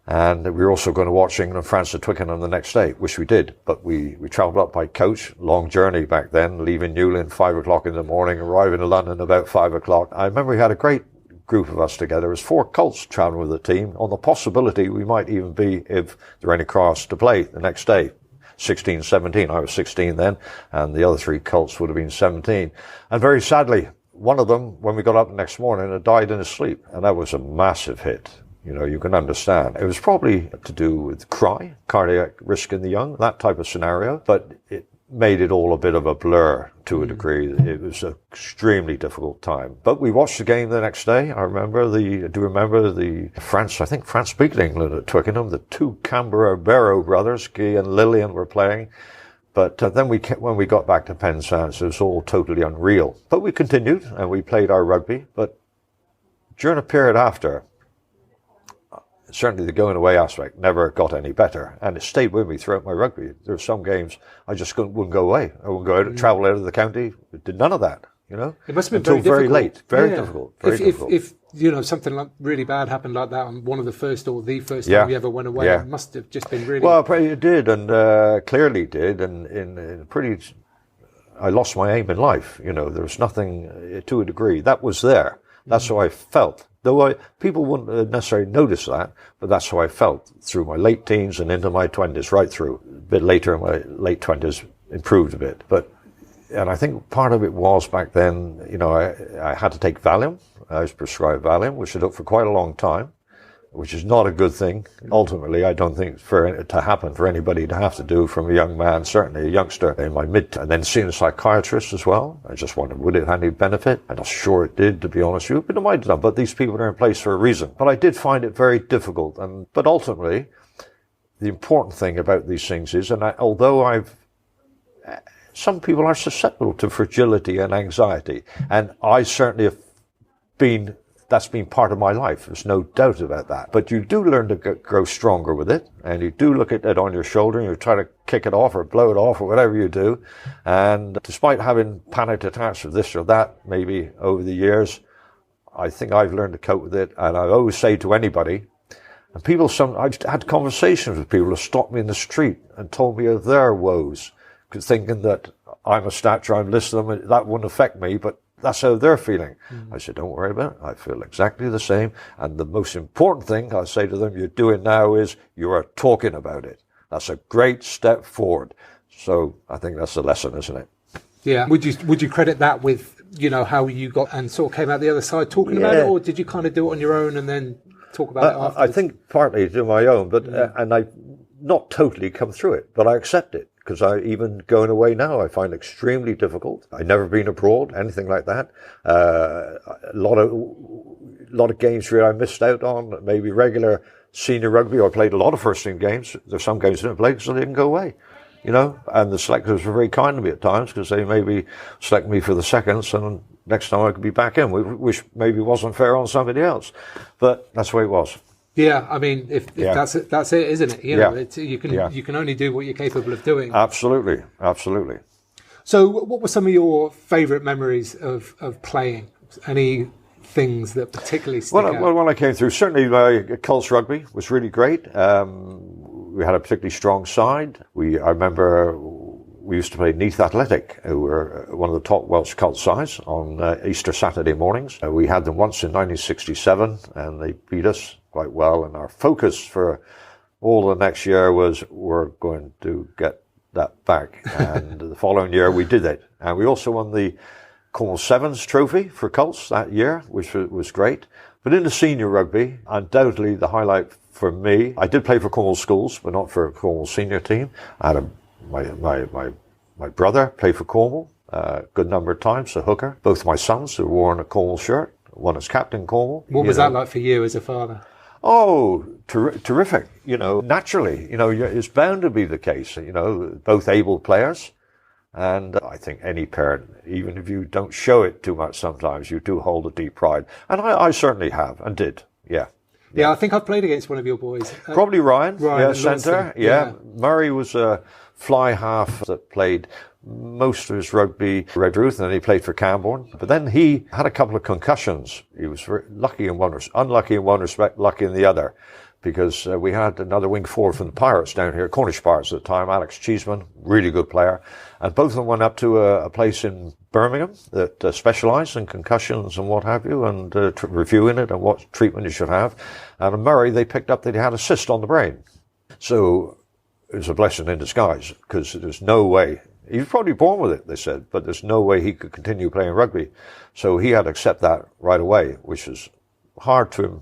A: And we were also going to watch England and France at Twickenham the next day, which we did. But we travelled up by coach, long journey back then, leaving Newlyn 5 o'clock in the morning, arriving in London about 5 o'clock. I remember we had a great group of us together. It was 4 Colts travelling with the team on the possibility we might even be, if there were any cross, to play the next day. 16, 17. I was 16 then, and the other 3 Colts would have been 17. And very sadly, one of them, when we got up the next morning, had died in his sleep. And that was a massive hit. You know, you can understand. It was probably to do with cardiac risk in the young, that type of scenario, but it made it all a bit of a blur to a degree. It was an extremely difficult time. But we watched the game the next day. I remember the France beat England at Twickenham. The 2 Canberra-Barrow brothers, Guy and Lillian, were playing. But then when we got back to Penzance, it was all totally unreal. But we continued and we played our rugby. But during a period after, certainly the going away aspect never got any better, and it stayed with me throughout my rugby. There were some games I just wouldn't go away. I wouldn't go out and travel out of the county. Did none of that, you know.
B: It must have
A: been
B: until
A: very late. Very difficult.
B: If you know something like really bad happened like that on one of the first or the first time you ever went away, it must have just been really.
A: Well, it did, and clearly did, and in I lost my aim in life. You know, there was nothing to a degree that was there. That's how I felt. Though people wouldn't necessarily notice that, but that's how I felt through my late teens and into my 20s, right through. A bit later in my late 20s, improved a bit. And I think part of it was back then, I had to take Valium. I was prescribed Valium, which I took for quite a long time, which is not a good thing. Ultimately, I don't think for it to happen for anybody to have to do from a young man, certainly a youngster in my and then seeing a psychiatrist as well. I just wondered, would it have any benefit? I'm not sure it did, to be honest with you, but it might have done. But these people are in place for a reason. But I did find it very difficult. But ultimately, the important thing about these things is, although some people are susceptible to fragility and anxiety, and I certainly have that's been part of my life. There's no doubt about that. But you do learn to grow stronger with it, and you do look at it on your shoulder, and you try to kick it off or blow it off or whatever you do. And despite having panic attacks or this or that, maybe over the years, I think I've learned to cope with it. And I always say to anybody, and I've had conversations with people who stopped me in the street and told me of their woes, thinking that I'm a stature, I'm listening to them, and that wouldn't affect me, but that's how they're feeling. I said, don't worry about it. I feel exactly the same. And the most important thing I say to them you're doing now is you are talking about it. That's a great step forward. So I think that's the lesson, isn't it?
B: Yeah. Would you credit that with, how you got and sort of came out the other side talking about it, or did you kind of do it on your own and then talk about it afterwards?
A: I think partly do my own, but and I've not totally come through it, but I accept it. Because even going away now, I find extremely difficult. I've never been abroad, anything like that. A lot of games where I missed out on, maybe regular senior rugby. I played a lot of first team games. There's some games I didn't play because I didn't go away, And the selectors were very kind to me at times because they maybe select me for the seconds, and next time I could be back in, which maybe wasn't fair on somebody else. But that's the way it was.
B: Yeah, I mean, if that's it, isn't it? You can only do what you're capable of doing.
A: Absolutely.
B: So, what were some of your favourite memories of playing? Any things that particularly stick out?
A: Well, when I came through, certainly Colts rugby was really great. We had a particularly strong side. I remember we used to play Neath Athletic, who were one of the top Welsh Colts sides, on Easter Saturday mornings. We had them once in 1967, and they beat us quite well. And our focus for all the next year was we're going to get that back. And the following year we did it. And we also won the Cornwall Sevens trophy for Colts that year, which was great. But in the senior rugby, undoubtedly the highlight for me, I did play for Cornwall schools, but not for a Cornwall senior team. I had my brother played for Cornwall a good number of times, a hooker. Both my sons who wore a Cornwall shirt, one as captain Cornwall.
B: What was that like for you as a father?
A: Oh, terrific. Naturally, it's bound to be the case, both able players. And I think any parent, even if you don't show it too much sometimes, you do hold a deep pride. And I certainly have and did, yeah.
B: Yeah, I think I've played against one of your boys.
A: Probably Ryan centre. Yeah. Murray was a fly half that played most of his rugby at Redruth, and then he played for Camborne. But then he had a couple of concussions. He was very unlucky in one respect, lucky in the other, because we had another wing forward from the Pirates down here, Cornish Pirates at the time, Alex Cheeseman, really good player. And both of them went up to a place in Birmingham that specialised in concussions and what have you, and reviewing it and what treatment you should have. And in Murray, they picked up that he had a cyst on the brain. So it was a blessing in disguise, because there's no way. He was probably born with it, they said, but there's no way he could continue playing rugby. So he had to accept that right away, which was hard to him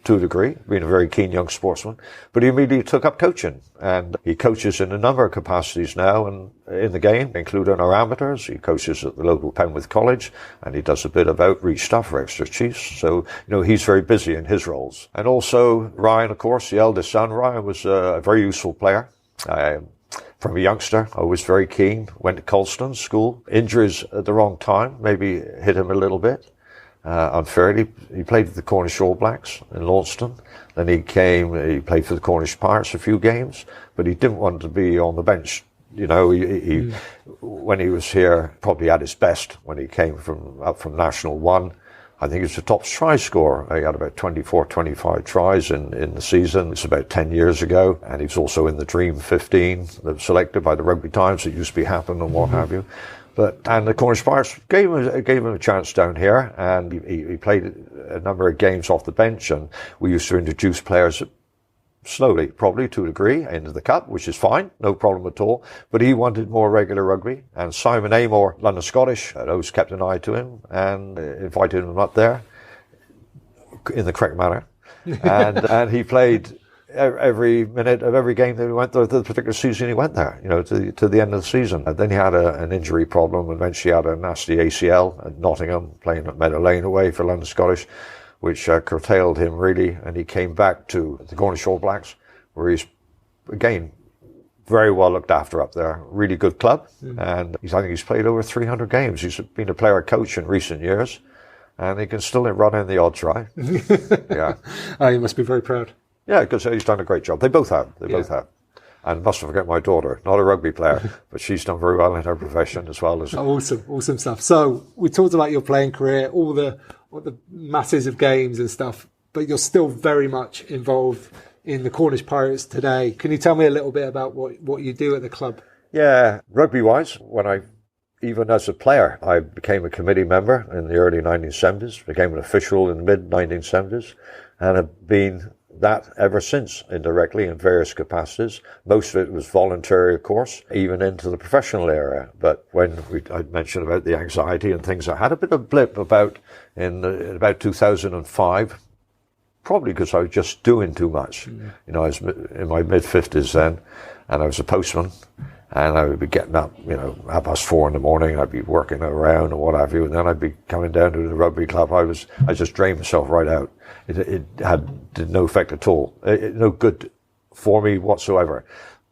A: to a degree, being a very keen young sportsman. But he immediately took up coaching, and he coaches in a number of capacities now and in the game, including our amateurs. He coaches at the local Penwith College, and he does a bit of outreach stuff for Exeter Chiefs. So, he's very busy in his roles. And also Ryan, of course, the eldest son. Ryan was a very useful player. From a youngster, I was very keen, went to Colston School. Injuries at the wrong time maybe hit him a little bit. Unfairly. He played for the Cornish All Blacks in Launceston. Then he played for the Cornish Pirates a few games, but he didn't want to be on the bench. When he was here, probably at his best when he came up from National 1. I think he was the top try scorer. He had about 24, 25 tries in the season. It's about 10 years ago. And he was also in the Dream 15 that was selected by the Rugby Times. It used to be Happen and what have you. And the Cornish Pirates gave him a chance down here, and he played a number of games off the bench, and we used to introduce players slowly, probably to a degree, into the cup, which is fine, no problem at all. But he wanted more regular rugby, and Simon Amor, London Scottish, had always kept an eye to him and invited him up there in the correct manner. And he played every minute of every game that he went there, the particular season he went there, to the end of the season. And then he had an injury problem, eventually had a nasty ACL at Nottingham, playing at Meadow Lane away for London Scottish, which curtailed him really, and he came back to the Cornish All Blacks, where he's, again, very well looked after up there. Really good club, and I think he's played over 300 games. He's been a player coach in recent years, and he can still run in the odd try. Yeah.
B: Oh, you must be very proud.
A: Yeah, because he's done a great job. They both have. Both have. And mustn't forget my daughter, not a rugby player, but she's done very well in her profession as well.
B: Awesome stuff. So we talked about your playing career, all the masses of games and stuff, but you're still very much involved in the Cornish Pirates today. Can you tell me a little bit about what you do at the club?
A: Yeah, rugby-wise, even as a player, I became a committee member in the early 1970s, became an official in the mid-1970s, and have been that ever since, indirectly, in various capacities. Most of it was voluntary, of course, even into the professional area. But when I mentioned about the anxiety and things, I had a bit of a blip in about 2005, probably because I was just doing too much. I was in my mid-50s then, and I was a postman, and I would be getting up, 4:30 in the morning, I'd be working around and what have you, and then I'd be coming down to the rugby club. I just drained myself right out. It did no effect at all. No good for me whatsoever.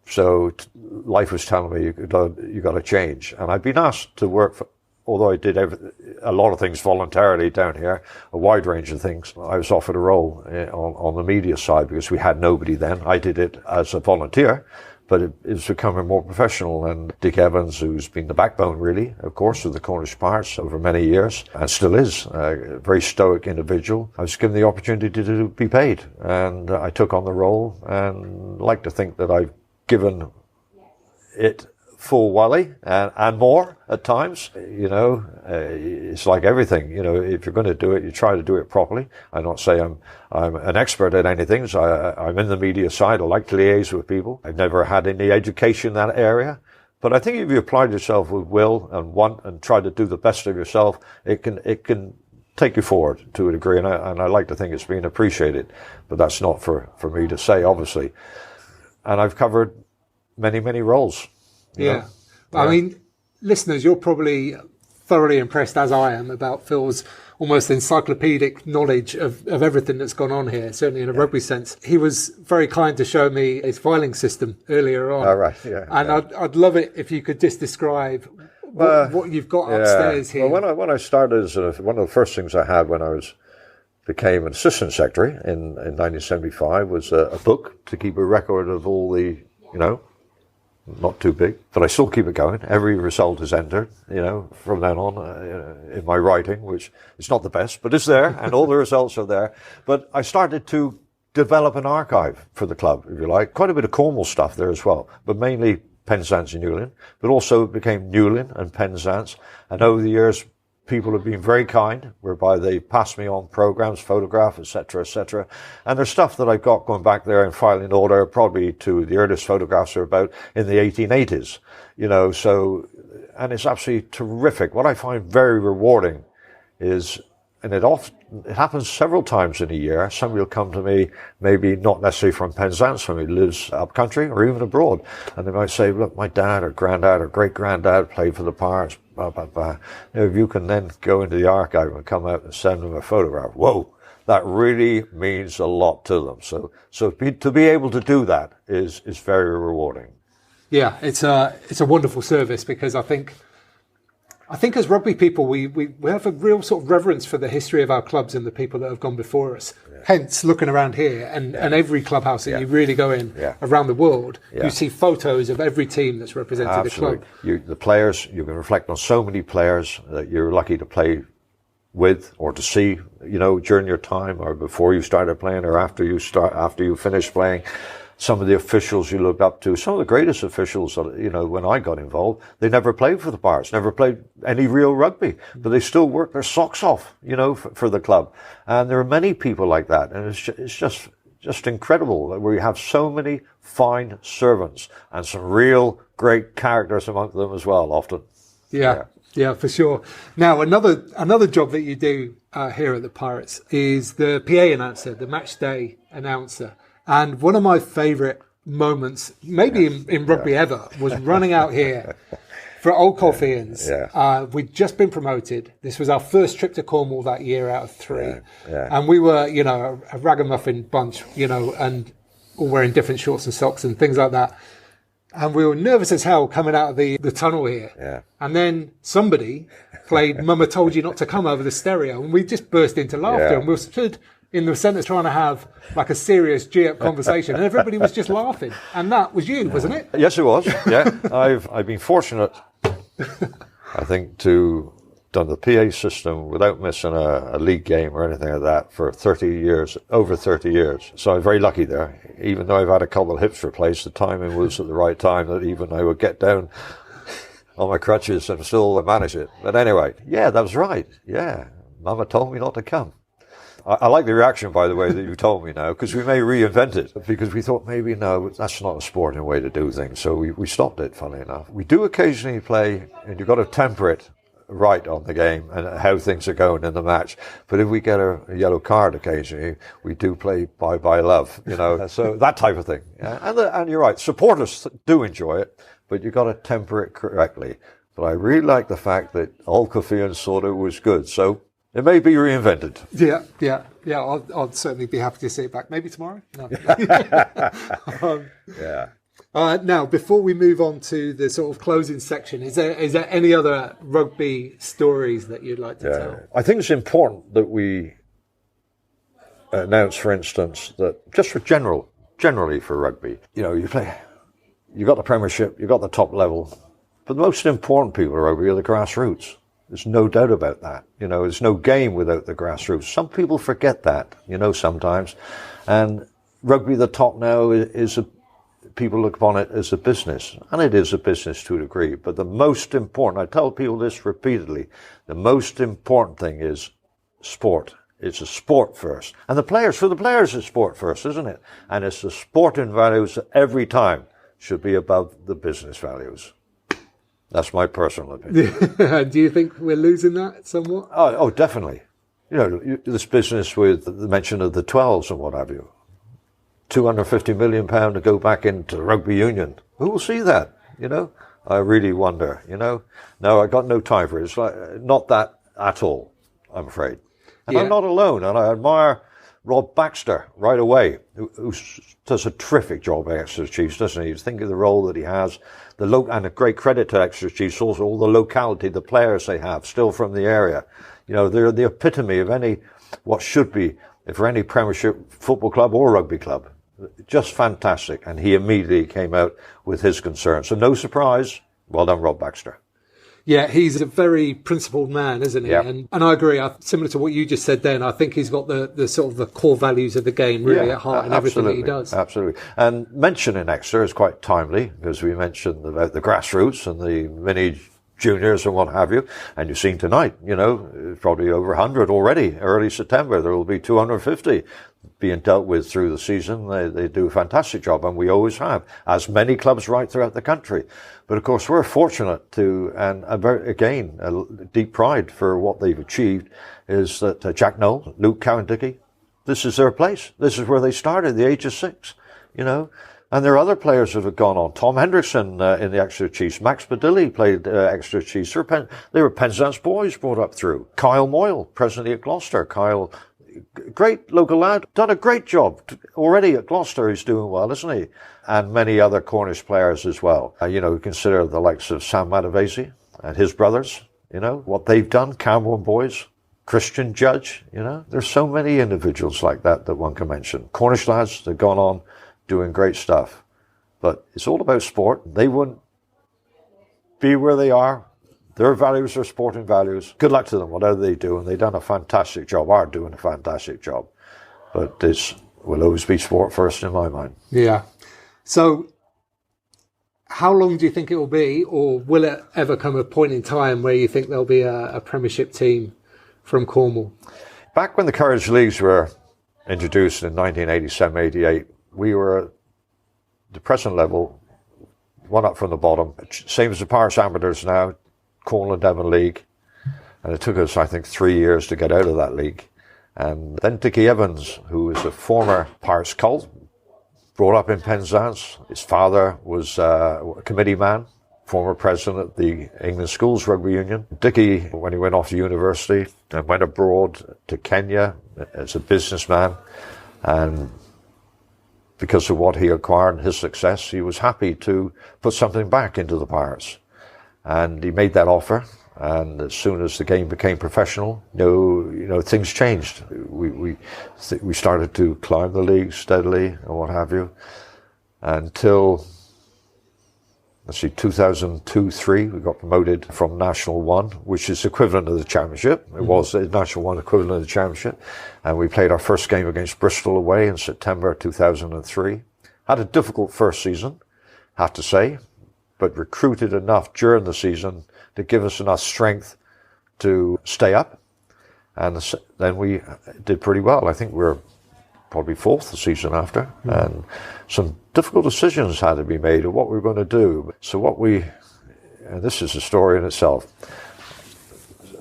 A: So life was telling me you got to change. And I'd been asked to work for, although I did a lot of things voluntarily down here, a wide range of things. I was offered a role on the media side because we had nobody then. I did it as a volunteer, but it was becoming more professional. And Dick Evans, who's been the backbone, really, of course, of the Cornish Pirates over many years, and still is a very stoic individual, I was given the opportunity to be paid. And I took on the role, and like to think that I've given it full welly and more at times. It's like everything. If you're going to do it, you try to do it properly. I'm not saying I'm an expert at anything. So I'm in the media side. I like to liaise with people. I've never had any education in that area. But I think if you apply yourself with will and want and try to do the best of yourself, it can take you forward to a degree. And I like to think it's being appreciated. But that's not for me to say, obviously. And I've covered many, many roles.
B: Yeah. I mean, listeners, you're probably thoroughly impressed, as I am, about Phil's almost encyclopedic knowledge of everything that's gone on here, certainly in a rugby sense. He was very kind to show me his filing system earlier on.
A: Oh, right, yeah.
B: And I'd love it if you could just describe what you've got upstairs here.
A: Well, when I started, one of the first things I had when I became an assistant secretary in 1975 was a book to keep a record of all the, not too big, but I still keep it going. Every result is entered, from then on in my writing, which is not the best, but it's there, and all the results are there. But I started to develop an archive for the club, if you like. Quite a bit of Cornwall stuff there as well, but mainly Penzance and Newlyn, but also it became Newlyn and Penzance. And over the years, people have been very kind, whereby they pass me on programs, photographs, etc. And there's stuff that I've got going back there in filing order, probably to the earliest photographs are about in the 1880s, and it's absolutely terrific. What I find very rewarding is, and it happens several times in a year, somebody will come to me, maybe not necessarily from Penzance, somebody who lives up country or even abroad, and they might say, look, my dad or granddad or great-granddad played for the Pirates, blah, blah, blah. If you can then go into the archive and come out and send them a photograph, whoa, that really means a lot to them. So to be able to do that is very rewarding.
B: Yeah, it's a wonderful service, because I think as rugby people, we have a real sort of reverence for the history of our clubs and the people that have gone before us. Yeah. Hence, looking around here and every clubhouse that you really go in around the world, you see photos of every team that's represented the club.
A: The players, you can reflect on so many players that you're lucky to play with or to see, during your time or before you started playing or after you finish playing. some of the officials you looked up to, some of the greatest officials, when I got involved, they never played for the Pirates, never played any real rugby, but they still worked their socks off, for the club. And there are many people like that. And it's just incredible that we have so many fine servants and some real great characters among them as well, often.
B: Yeah, for sure. Now, another job that you do here at the Pirates is the PA announcer, the match day announcer. And one of my favourite moments, maybe in rugby ever, was running out here for Old Colfians. We'd just been promoted. This was our first trip to Cornwall that year out of 3. And we were, a ragamuffin bunch, and all wearing different shorts and socks and things like that. And we were nervous as hell coming out of the tunnel here. And then somebody played Mama Told You Not to Come over the stereo, and we just burst into laughter. And we stood in the centre trying to have like a serious G-up conversation, and everybody was just laughing. And that was you, wasn't it?
A: Yes, it was. Yeah, I've been fortunate, I think, to done the PA system without missing a league game or anything like that for 30 years, over 30 years. So I'm very lucky there. Even though I've had a couple of hips replaced, the timing was at the right time that even I would get down on my crutches and still manage it. But anyway, yeah, that was right. Yeah, Mama told me not to come. I like the reaction, by the way, that you told me now, because we may reinvent it, because we thought maybe, no, that's not a sporting way to do things. So we stopped it, funnily enough. We do occasionally play, and you've got to temper it right on the game and how things are going in the match. But if we get a yellow card occasionally, we do play bye-bye love, so that type of thing. Yeah. And you're right, supporters do enjoy it, but you've got to temper it correctly. But I really like the fact that Old Colfians thought it was good. So it may be reinvented.
B: Yeah. I'll certainly be happy to see it back. Maybe tomorrow? No. Now, before we move on to the sort of closing section, is there any other rugby stories that you'd like to tell?
A: I think it's important that we announce, for instance, that just for generally for rugby, you got the Premiership, you got the top level, but the most important people in rugby are the grassroots. There's no doubt about that. There's no game without the grassroots. Some people forget that, sometimes. And rugby, the top now, people look upon it as a business. And it is a business to a degree. But the most important, I tell people this repeatedly, the most important thing is sport. It's a sport first. And for the players, it's sport first, isn't it? And it's the sporting values that every time should be above the business values. That's my personal opinion.
B: Do you think we're losing that somewhat?
A: Oh, definitely. This business with the mention of the 12s and what have you. £250 million to go back into the rugby union. Who will see that? I really wonder, No, I got no time for it. It's not that at all, I'm afraid. And I'm not alone. And I admire Rob Baxter right away, who does a terrific job at Exeter Chiefs, doesn't he? You think of the role that he has, and a great credit to Exeter Chiefs, also all the locality, the players they have, still from the area. They're the epitome of what should be, for any Premiership football club or rugby club. Just fantastic. And he immediately came out with his concerns. So no surprise. Well done, Rob Baxter.
B: Yeah, he's a very principled man, isn't he?
A: Yeah.
B: And I agree. Similar to what you just said then, I think he's got the sort of the core values of the game really at heart in everything that he does.
A: Absolutely. And mentioning Exeter is quite timely, because we mentioned about the grassroots and the mini juniors and what have you. And you've seen tonight, probably over 100 already. Early September, there will be 250 being dealt with through the season. They do a fantastic job, and we always have, as many clubs right throughout the country. But of course, we're fortunate to, and again, a deep pride for what they've achieved, is that Jack Noel, Luke Cowan-Dickey, this is their place. This is where they started at the age of 6, And there are other players that have gone on. Tom Hendrickson in the Exeter Chiefs. Max Badilli played Exeter Chiefs. They were Penzance boys brought up through. Kyle Moyle, presently at Gloucester. Kyle, great local lad, done a great job. Already at Gloucester, he's doing well, isn't he? And many other Cornish players as well. Consider the likes of Sam Matavesi and his brothers, what they've done, Cameron boys, Christian Judge, There's so many individuals like that one can mention. Cornish lads that have gone on doing great stuff. But it's all about sport. They wouldn't be where they are. Their values are sporting values. Good luck to them, whatever they do. And they've done a fantastic job, are doing a fantastic job. But this will always be sport first in my mind.
B: Yeah. So how long do you think it will be, or will it ever come a point in time where you think there'll be a Premiership team from Cornwall?
A: Back when the Courage Leagues were introduced in 1987-88, we were at the present level, one up from the bottom, same as the Parish Amateurs now, Cornwall and Devon League. And it took us, I think, 3 years to get out of that league. And then Dickie Evans, who is a former Parish cult, brought up in Penzance. His father was a committee man, former president of the England Schools Rugby Union. Dickie, when he went off to university and went abroad to Kenya as a businessman, and because of what he acquired and his success, he was happy to put something back into the Pirates. And he made that offer. And as soon as the game became professional, things changed. We started to climb the league steadily and what have you, until 2002-03, we got promoted from National 1, which is equivalent to the Championship. It was the National 1 equivalent of the Championship. And we played our first game against Bristol away in September 2003. Had a difficult first season, have to say, but recruited enough during the season to give us enough strength to stay up. And then we did pretty well. I think we were probably fourth the season after. And some difficult decisions had to be made of what we were going to do. So and this is a story in itself.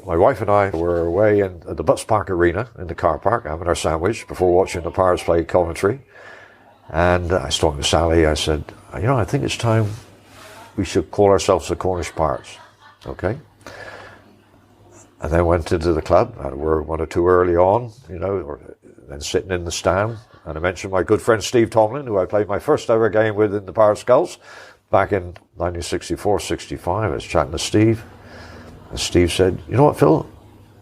A: My wife and I were away at the Butts Park Arena in the car park, having our sandwich before watching the Pirates play Coventry. And I was talking to Sally. I said, I think it's time we should call ourselves the Cornish Pirates. Okay. And then went into the club. We were 1 or 2 early on, or then sitting in the stand. And I mentioned my good friend Steve Tomlin, who I played my first ever game with in the Pirates Skulls back in 1964-65. I was chatting to Steve. And Steve said, "You know what, Phil?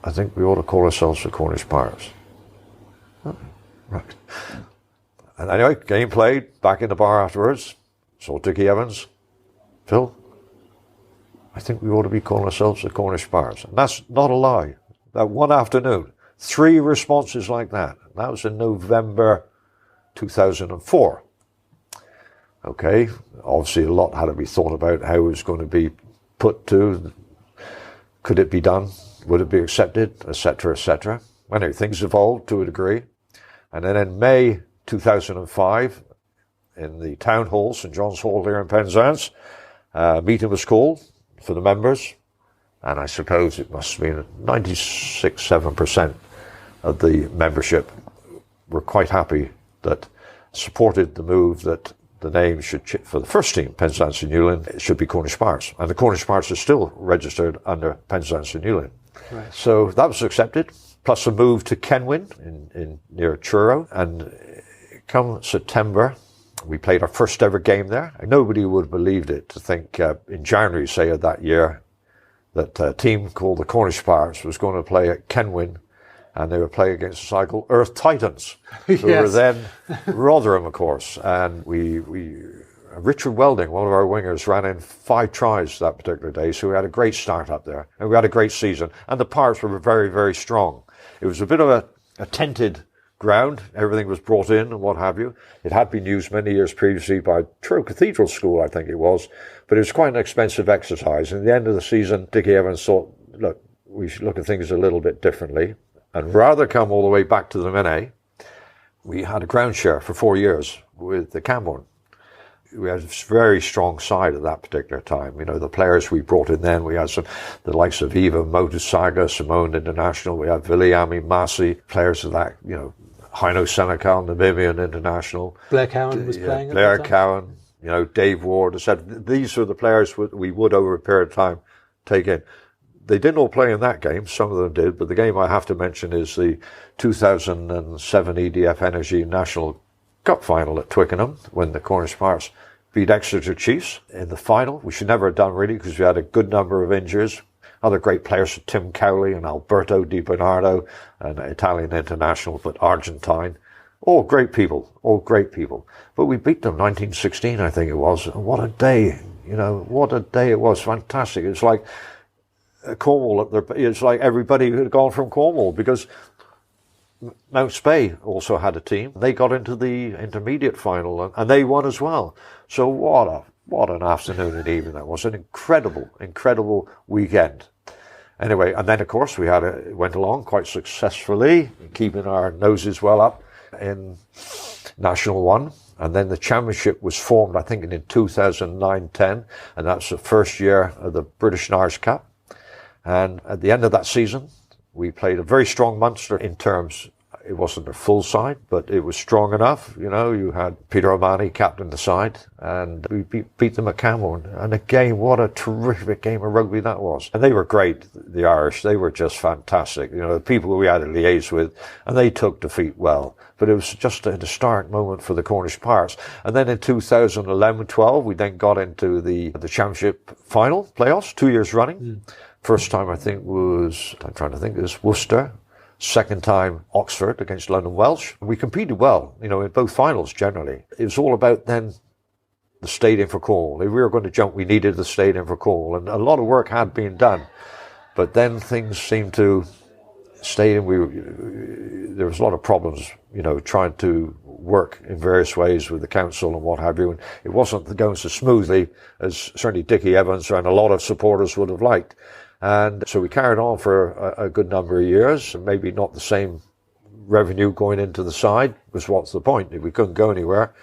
A: I think we ought to call ourselves the Cornish Pirates." Oh, right. And anyway, game played, back in the bar afterwards. Saw Dickie Evans. "Phil, I think we ought to be calling ourselves the Cornish Pirates." And that's not a lie. That one afternoon, 3 responses like that. That was in November 2004. Okay, obviously a lot had to be thought about how it was going to be put to. Could it be done? Would it be accepted? Etc., etc. Anyway, things evolved to a degree. And then in May 2005, in the town hall, St John's Hall here in Penzance, a meeting was called for the members, and I suppose it must have been 96-7% of the membership were quite happy that supported the move that the name should, for the first team, Penzance and Newlyn, it should be Cornish Pirates. And the Cornish Pirates are still registered under Penzance and Newlyn. Right. So that was accepted, plus a move to Kenwyn in near Truro. And come September, we played our first ever game there. And nobody would have believed it to think in January, say, of that year, that a team called the Cornish Pirates was going to play at Kenwyn, and they were playing against a side called Earth Titans, who were then Rotherham, of course. And Richard Welding, one of our wingers, ran in 5 tries that particular day, so we had a great start up there. And we had a great season. And the Pirates were very, very strong. It was a bit of a tented ground. Everything was brought in and what have you. It had been used many years previously by Truro Cathedral School, I think it was. But it was quite an expensive exercise. And at the end of the season, Dickie Evans thought, look, we should look at things a little bit differently. And rather come all the way back to the Minay, we had a ground share for 4 years with the Camborne. We had a very strong side at that particular time. The players we brought in then, we had the likes of Eva Motusaga, Simone International, we had Viliami Masi, players of that, Heino Senekal, Namibian International.
B: Blair Cowan was playing.
A: Blair Cowan, Dave Ward. I said, these are the players we would over a period of time take in. They didn't all play in that game, some of them did, but the game I have to mention is the 2007 EDF Energy National Cup final at Twickenham, when the Cornish Pirates beat Exeter Chiefs in the final, which we never had done really because we had a good number of injuries. Other great players, Tim Cowley and Alberto Di Bernardo, an Italian international, but Argentine. All great people. But we beat them 1916, I think it was. And what a day, what a day it was. Fantastic. It's like Cornwall, it's like everybody had gone from Cornwall, because Mount Spey also had a team. They got into the intermediate final and they won as well. So what an afternoon and evening that was. An incredible weekend. Anyway, and then of course we went along quite successfully, keeping our noses well up in National 1. And then the championship was formed, I think, in 2009-10, and that's the first year of the British and Irish Cup. And at the end of that season, we played a very strong Munster in terms, it wasn't a full side, but it was strong enough. You know, you had Peter O'Mahony captain the side, and we beat them at Cameron. And again, what a terrific game of rugby that was. And they were great, the Irish. They were just fantastic. You know, the people we had to liaise with, and they took defeat well. But it was just a historic moment for the Cornish Pirates. And then in 2011-12, we then got into the championship final playoffs, 2 years running. First time, I think, was Worcester. Second time, Oxford against London Welsh. We competed well, you know, in both finals generally. It was all about then the stadium for Cornwall. If we were going to jump, we needed the stadium for Cornwall. And a lot of work had been done. But then things seemed to, stadium, there was a lot of problems, you know, trying to work in various ways with the council and what have you. And it wasn't going so smoothly as certainly Dickie Evans and a lot of supporters would have liked. And so we carried on for a good number of years, and maybe not the same revenue going into the side was what's the point if we couldn't go anywhere.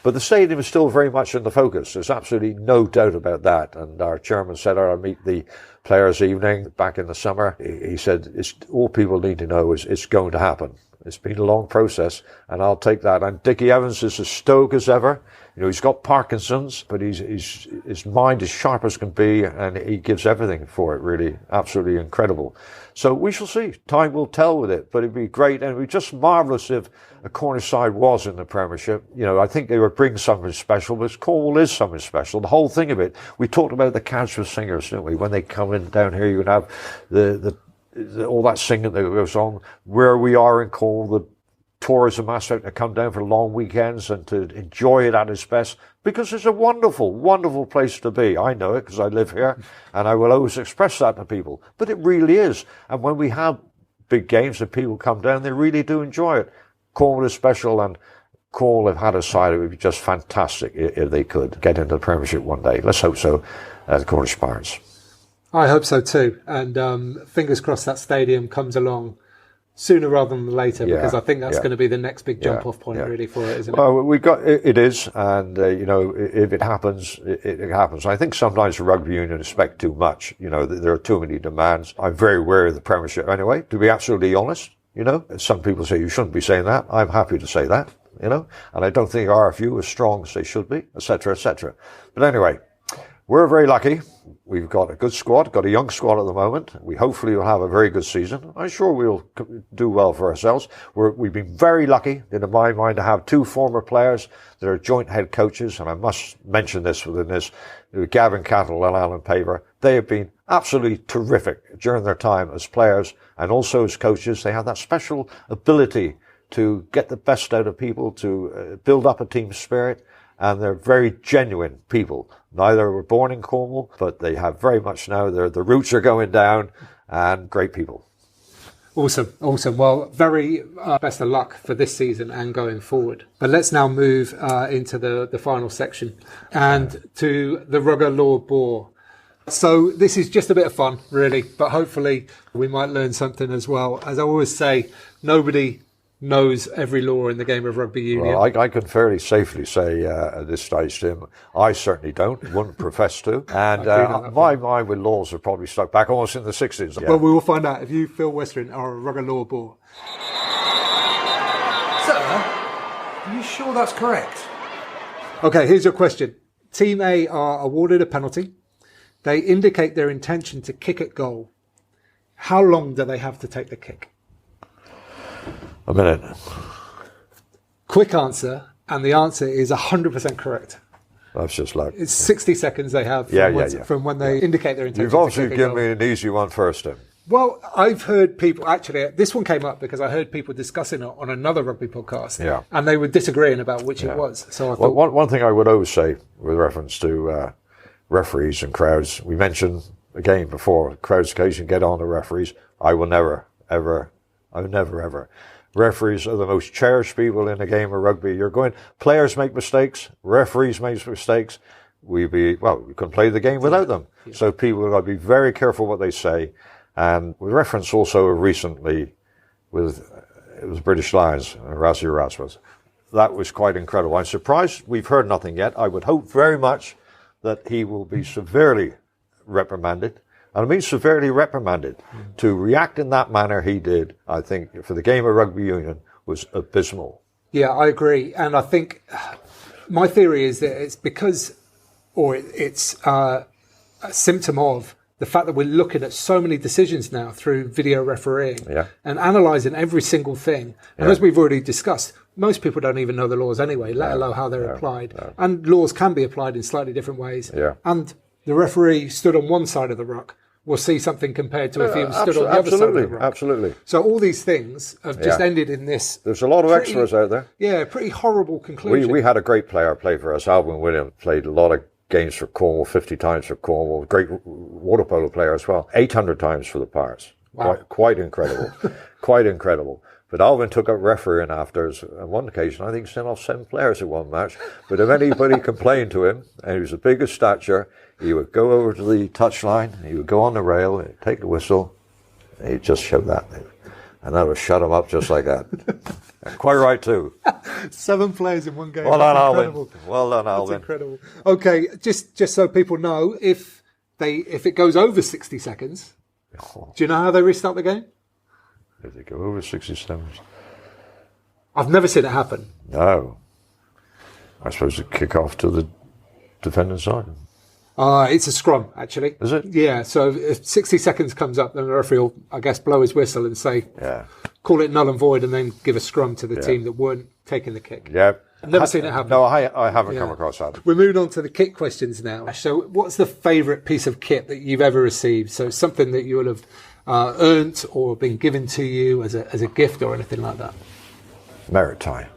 A: But the stadium is still very much in the focus. There's absolutely no doubt about that. And our chairman said, I meet the players evening back in the summer. He said, all people need to know is it's going to happen. It's been a long process, and I'll take that. And Dickie Evans is as stoic as ever. You know, he's got Parkinson's, but his mind is sharp as can be, and he gives everything for it, really. Absolutely incredible. So we shall see. Time will tell with it, but it'd be great, and it'd be just marvellous if a Cornish side was in the Premiership. You know, I think they would bring something special, but Cornwall is something special. The whole thing of it. We talked about the Cadgwell Singers, didn't we? When they come in down here, you would have all that singing that goes on. Where we are in Cornwall, the tourism aspect to come down for long weekends and to enjoy it at its best, because it's a wonderful place to be. I know it because I live here, and I will always express that to people. But it really is. And when we have big games and people come down, they really do enjoy it. Cornwall is special, and Cornwall have had a side. It would be just fantastic if they could get into the Premiership one day. Let's hope so, the Cornish Pirates.
B: I hope so too. And fingers crossed that stadium comes along sooner rather than later, because I think that's going to be the next big jump-off point really for it, isn't it?
A: Well, it is, and you know, if it happens, it happens. I think sometimes the rugby union expect too much. You know, there are too many demands. I'm very wary of the Premiership anyway, to be absolutely honest. You know, some people say you shouldn't be saying that. I'm happy to say that, you know, and I don't think RFU is strong as they should be, etc., etc. But anyway, we're very lucky. We've got a good squad, got a young squad at the moment. We hopefully will have a very good season. I'm sure we'll do well for ourselves. We've been very lucky, in my mind, to have two former players that are joint head coaches, and I must mention this within this, Gavin Cattle and Alan Paver. They have been absolutely terrific during their time as players and also as coaches. They have that special ability to get the best out of people, to build up a team spirit. And they're very genuine people. Neither were born in Cornwall, but they have very much now, the roots are going down, and great people.
B: Awesome. Well, very best of luck for this season and going forward. But let's now move into the final section and to the Rugger Law Boar. So this is just a bit of fun, really, but hopefully we might learn something as well. As I always say, nobody knows every law in the game of rugby union.
A: Well, I can fairly safely say at this stage, Tim, I certainly wouldn't profess to. And my mind with laws are probably stuck back almost in the 60s. Yeah.
B: Well, we will find out if you, Phil Westren, are a Rugger Law Boar.
C: Sir, are you sure that's correct?
B: Okay, here's your question. Team A are awarded a penalty. They indicate their intention to kick at goal. How long do they have to take the kick?
A: A minute.
B: Quick answer, and the answer is 100% correct.
A: That's just luck.
B: It's 60 seconds they have from when they indicate their intention.
A: You've obviously given me an easy one first, Tim.
B: Well, I've heard people, actually, this one came up because I heard people discussing it on another rugby podcast, and they were disagreeing about which it was. So I thought,
A: one thing I would always say with reference to referees and crowds, we mentioned again before, crowds occasionally get on the referees. I will never, ever Referees are the most cherished people in the game of rugby. Players make mistakes, referees make mistakes. We couldn't play the game without them. Yeah. So people have got to be very careful what they say. And with reference also recently it was British Lions, Rassie Erasmus. That was quite incredible. I'm surprised we've heard nothing yet. I would hope very much that he will be severely reprimanded. And I mean severely reprimanded. To react in that manner he did, I think, for the game of rugby union was abysmal.
B: Yeah, I agree. And I think my theory is that it's because, or it's a symptom of the fact that we're looking at so many decisions now through video refereeing and analysing every single thing. And as we've already discussed, most people don't even know the laws anyway, let alone how they're applied. And laws can be applied in slightly different ways. And the referee stood on one side of the ruck will see something compared to if he stood on the other side of the ruck.
A: Absolutely.
B: So all these things have just ended in this.
A: There's a lot of extras out there.
B: Yeah, pretty horrible conclusion.
A: We had a great player play for us. Alvin Williams played a lot of games for Cornwall, 50 times for Cornwall. Great water polo player as well. 800 times for the Pirates. Wow. Quite incredible. Quite incredible. But Alvin took up refereeing after. On one occasion, I think he sent off 7 players in one match. But if anybody complained to him, and he was the biggest stature, he would go over to the touchline, he would go on the rail, he'd take the whistle, and he'd just show that. And that would shut him up just like that. Quite right, too.
B: 7 players in one game.
A: Well done, Alvin. Well done, Alvin.
B: That's incredible. Okay, just so people know, if it goes over 60 seconds, do you know how they restart the game?
A: If they go over 67.
B: I've never seen it happen.
A: No. I suppose it kick off to the defending side.
B: It's a scrum, actually.
A: Is it?
B: Yeah, so if 60 seconds comes up, then the referee will, I guess, blow his whistle and say, call it null and void, and then give a scrum to the team that weren't taking the kick.
A: Yeah.
B: I've never seen it happen.
A: No, I haven't come across that.
B: We're moving on to the kit questions now. So what's the favourite piece of kit that you've ever received? So something that you will have earned or been given to you as a gift or anything like that?
A: Merit tie.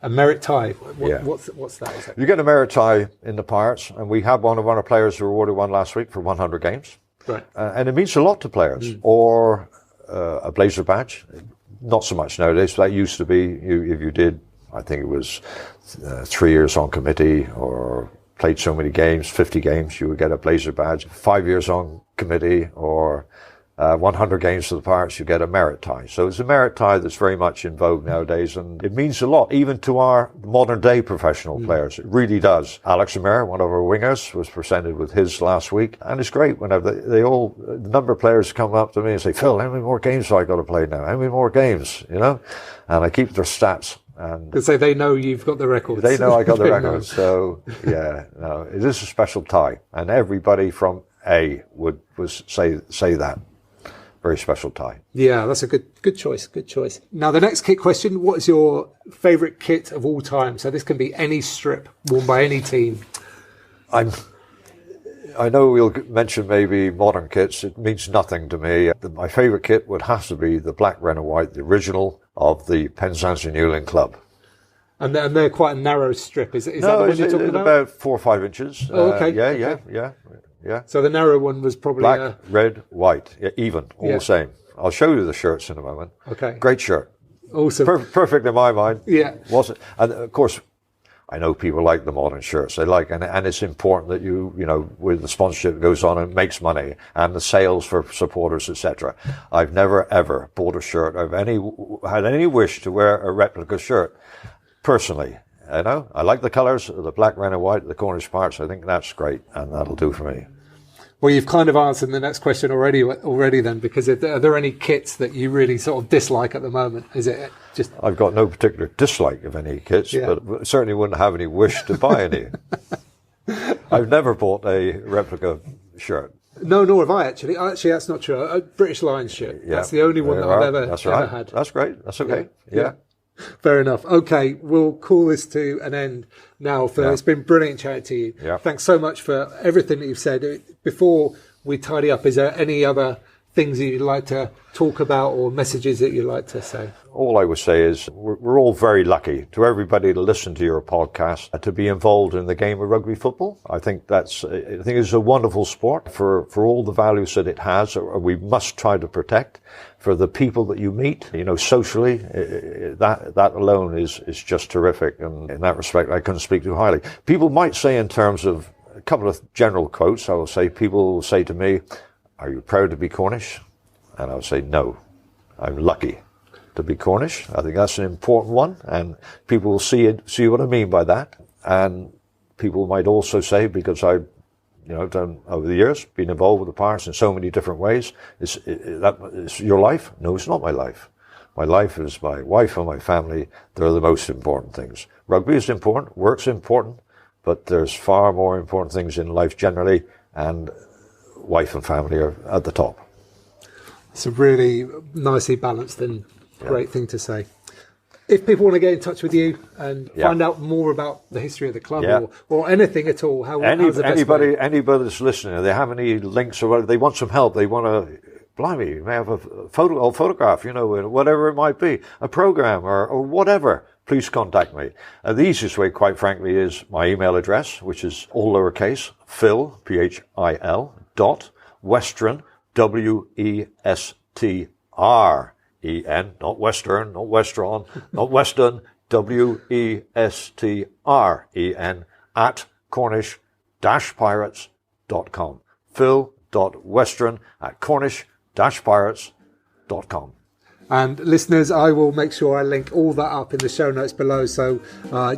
B: A merit tie? What's that? Exactly?
A: You get a merit tie in the Pirates, and we had one of our players who awarded one last week for 100 games.
B: Right.
A: And it means a lot to players. Or a blazer badge. Not so much nowadays. That used to be, if you did, I think it was 3 years on committee or played so many games, 50 games, you would get a blazer badge. 5 years on committee or 100 games for the Pirates, you get a merit tie. So it's a merit tie that's very much in vogue nowadays, and it means a lot, even to our modern day professional players. It really does. Alex Amir, one of our wingers, was presented with his last week, and it's great whenever the number of players come up to me and say, Phil, how many more games have I got to play now? How many more games? You know? And I keep their stats. And
B: they say they know you've got the records.
A: They know I got the records. So, it is a special tie. And everybody from A would say that. Very special tie.
B: Yeah, that's a good choice. Good choice. Now, the next kit question, what is your favourite kit of all time? So this can be any strip worn by any team.
A: I know we'll mention maybe modern kits. It means nothing to me. My favourite kit would have to be the black, red and white, the original of the Penzance Club.
B: And they're quite a narrow strip. Is that the one you're talking about?
A: About 4 or 5 inches.
B: Oh, okay.
A: Yeah.
B: So the narrow one was probably
A: black, red, white, even, all the same. I'll show you the shirts in a moment.
B: Okay.
A: Great shirt.
B: Awesome.
A: Perfect in my mind.
B: Yeah.
A: Wasn't, and of course, I know people like the modern shirts. They like, and it's important that you know, with the sponsorship that goes on, it makes money, and the sales for supporters, etc. I've never ever bought a shirt. Had any wish to wear a replica shirt, personally. You know, I like the colours, the black, red and white, the Cornish Pirates. I think that's great, and that'll do for me.
B: Well, you've kind of answered the next question already then, because are there any kits that you really sort of dislike at the moment? Is it just...
A: I've got no particular dislike of any kits, but certainly wouldn't have any wish to buy any. I've never bought a replica shirt.
B: No, nor have I, actually. Actually, that's not true. A British Lions shirt. Yeah. That's the only one that I've ever had.
A: That's great. That's okay. Yeah.
B: Fair enough. Okay, we'll call this to an end now. It's been brilliant chatting to you.
A: Yeah.
B: Thanks so much for everything that you've said. Before we tidy up, is there any other things that you'd like to talk about or messages that you'd like to say?
A: All I would say is we're all very lucky to everybody to listen to your podcast, to be involved in the game of rugby football. I think it's a wonderful sport for all the values that it has. We must try to protect for the people that you meet, socially. That alone is just terrific. And in that respect, I couldn't speak too highly. People might say, in terms of a couple of general quotes, I will say, people will say to me, "Are you proud to be Cornish?" And I'll say, "No, I'm lucky to be Cornish." I think that's an important one, and people will see what I mean by that. And people might also say, because I've done over the years, been involved with the Pirates in so many different ways, is your life? No, it's not my life. My life is my wife and my family. They're the most important things. Rugby is important, work's important, but there's far more important things in life generally, and wife and family are at the top.
B: It's a really nicely balanced and great thing to say. If people want to get in touch with you and find out more about the history of the club or anything at all, how's the best way?
A: Anybody that's listening, if they have any links or whatever, they want some help, they want to, blimey, you may have a photograph, whatever it might be, a program or whatever, please contact me. The easiest way, quite frankly, is my email address, which is all lowercase, Phil, Phil, Westren, Westren, not Western, not Westron, not Western, Westren, at Cornish-Pirates.com. Phil.Westren@Cornish-Pirates.com.
B: And listeners, I will make sure I link all that up in the show notes below, so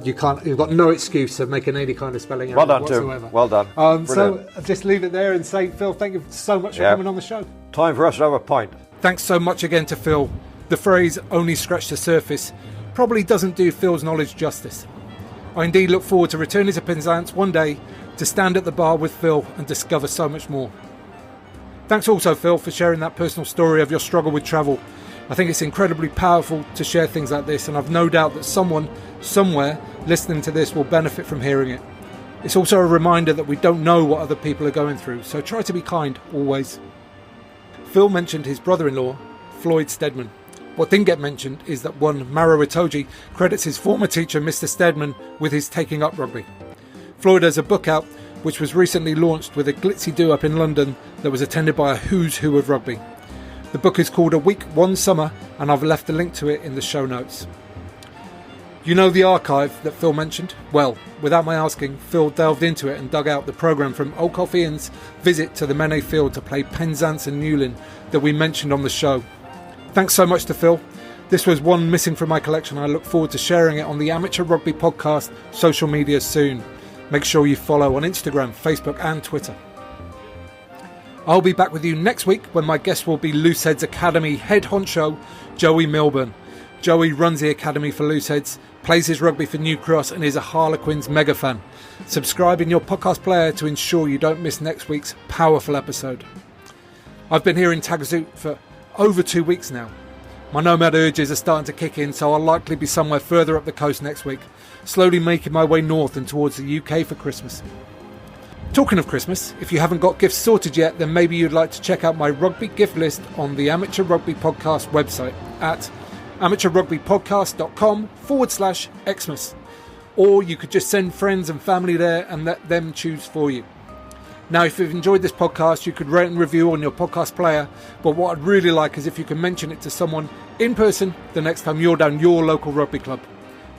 B: you've got no excuse of making any kind of spelling error whatsoever.
A: Well done.
B: So I'll just leave it there and say, Phil, thank you so much for coming on the show.
A: Time for us to have a pint.
B: Thanks so much again to Phil. The phrase "only scratched the surface" probably doesn't do Phil's knowledge justice. I indeed look forward to returning to Penzance one day to stand at the bar with Phil and discover so much more. Thanks also, Phil, for sharing that personal story of your struggle with travel. I think it's incredibly powerful to share things like this, and I've no doubt that someone, somewhere, listening to this will benefit from hearing it. It's also a reminder that we don't know what other people are going through, so try to be kind, always. Phil mentioned his brother-in-law, Floyd Steadman. What didn't get mentioned is that one Maro Itoje credits his former teacher, Mr. Steadman, with his taking up rugby. Floyd has a book out, which was recently launched with a glitzy do-up in London that was attended by a who's who of rugby. The book is called A Week, One Summer, and I've left a link to it in the show notes. You know the archive that Phil mentioned? Well, without my asking, Phil delved into it and dug out the programme from Old Cough Ian's visit to the Mene Field to play Penzance and Newlyn that we mentioned on the show. Thanks so much to Phil. This was one missing from my collection. I look forward to sharing it on the Amateur Rugby Podcast social media soon. Make sure you follow on Instagram, Facebook and Twitter. I'll be back with you next week when my guest will be Looseheads Academy head honcho, Joey Milburn. Joey runs the academy for Looseheads, plays his rugby for New Cross and is a Harlequins mega fan. Subscribe in your podcast player to ensure you don't miss next week's powerful episode. I've been here in Tagazoot for over 2 weeks now. My nomad urges are starting to kick in, so I'll likely be somewhere further up the coast next week, slowly making my way north and towards the UK for Christmas. Talking of Christmas, if you haven't got gifts sorted yet, then maybe you'd like to check out my rugby gift list on the Amateur Rugby Podcast website at amateurrugbypodcast.com/Xmas. Or you could just send friends and family there and let them choose for you. Now, if you've enjoyed this podcast, you could rate and review on your podcast player, but what I'd really like is if you can mention it to someone in person the next time you're down your local rugby club.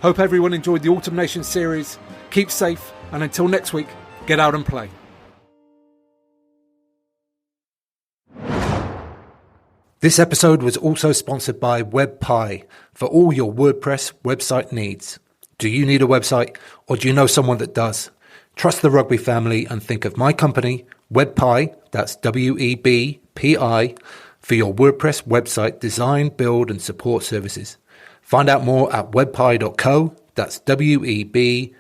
B: Hope everyone enjoyed the Autumn Nation series. Keep safe, and until next week, get out and play. This episode was also sponsored by WebPie for all your WordPress website needs. Do you need a website, or do you know someone that does? Trust the rugby family and think of my company, WebPie, that's WEBPI, for your WordPress website design, build and support services. Find out more at webpie.co, that's WEBPI.co.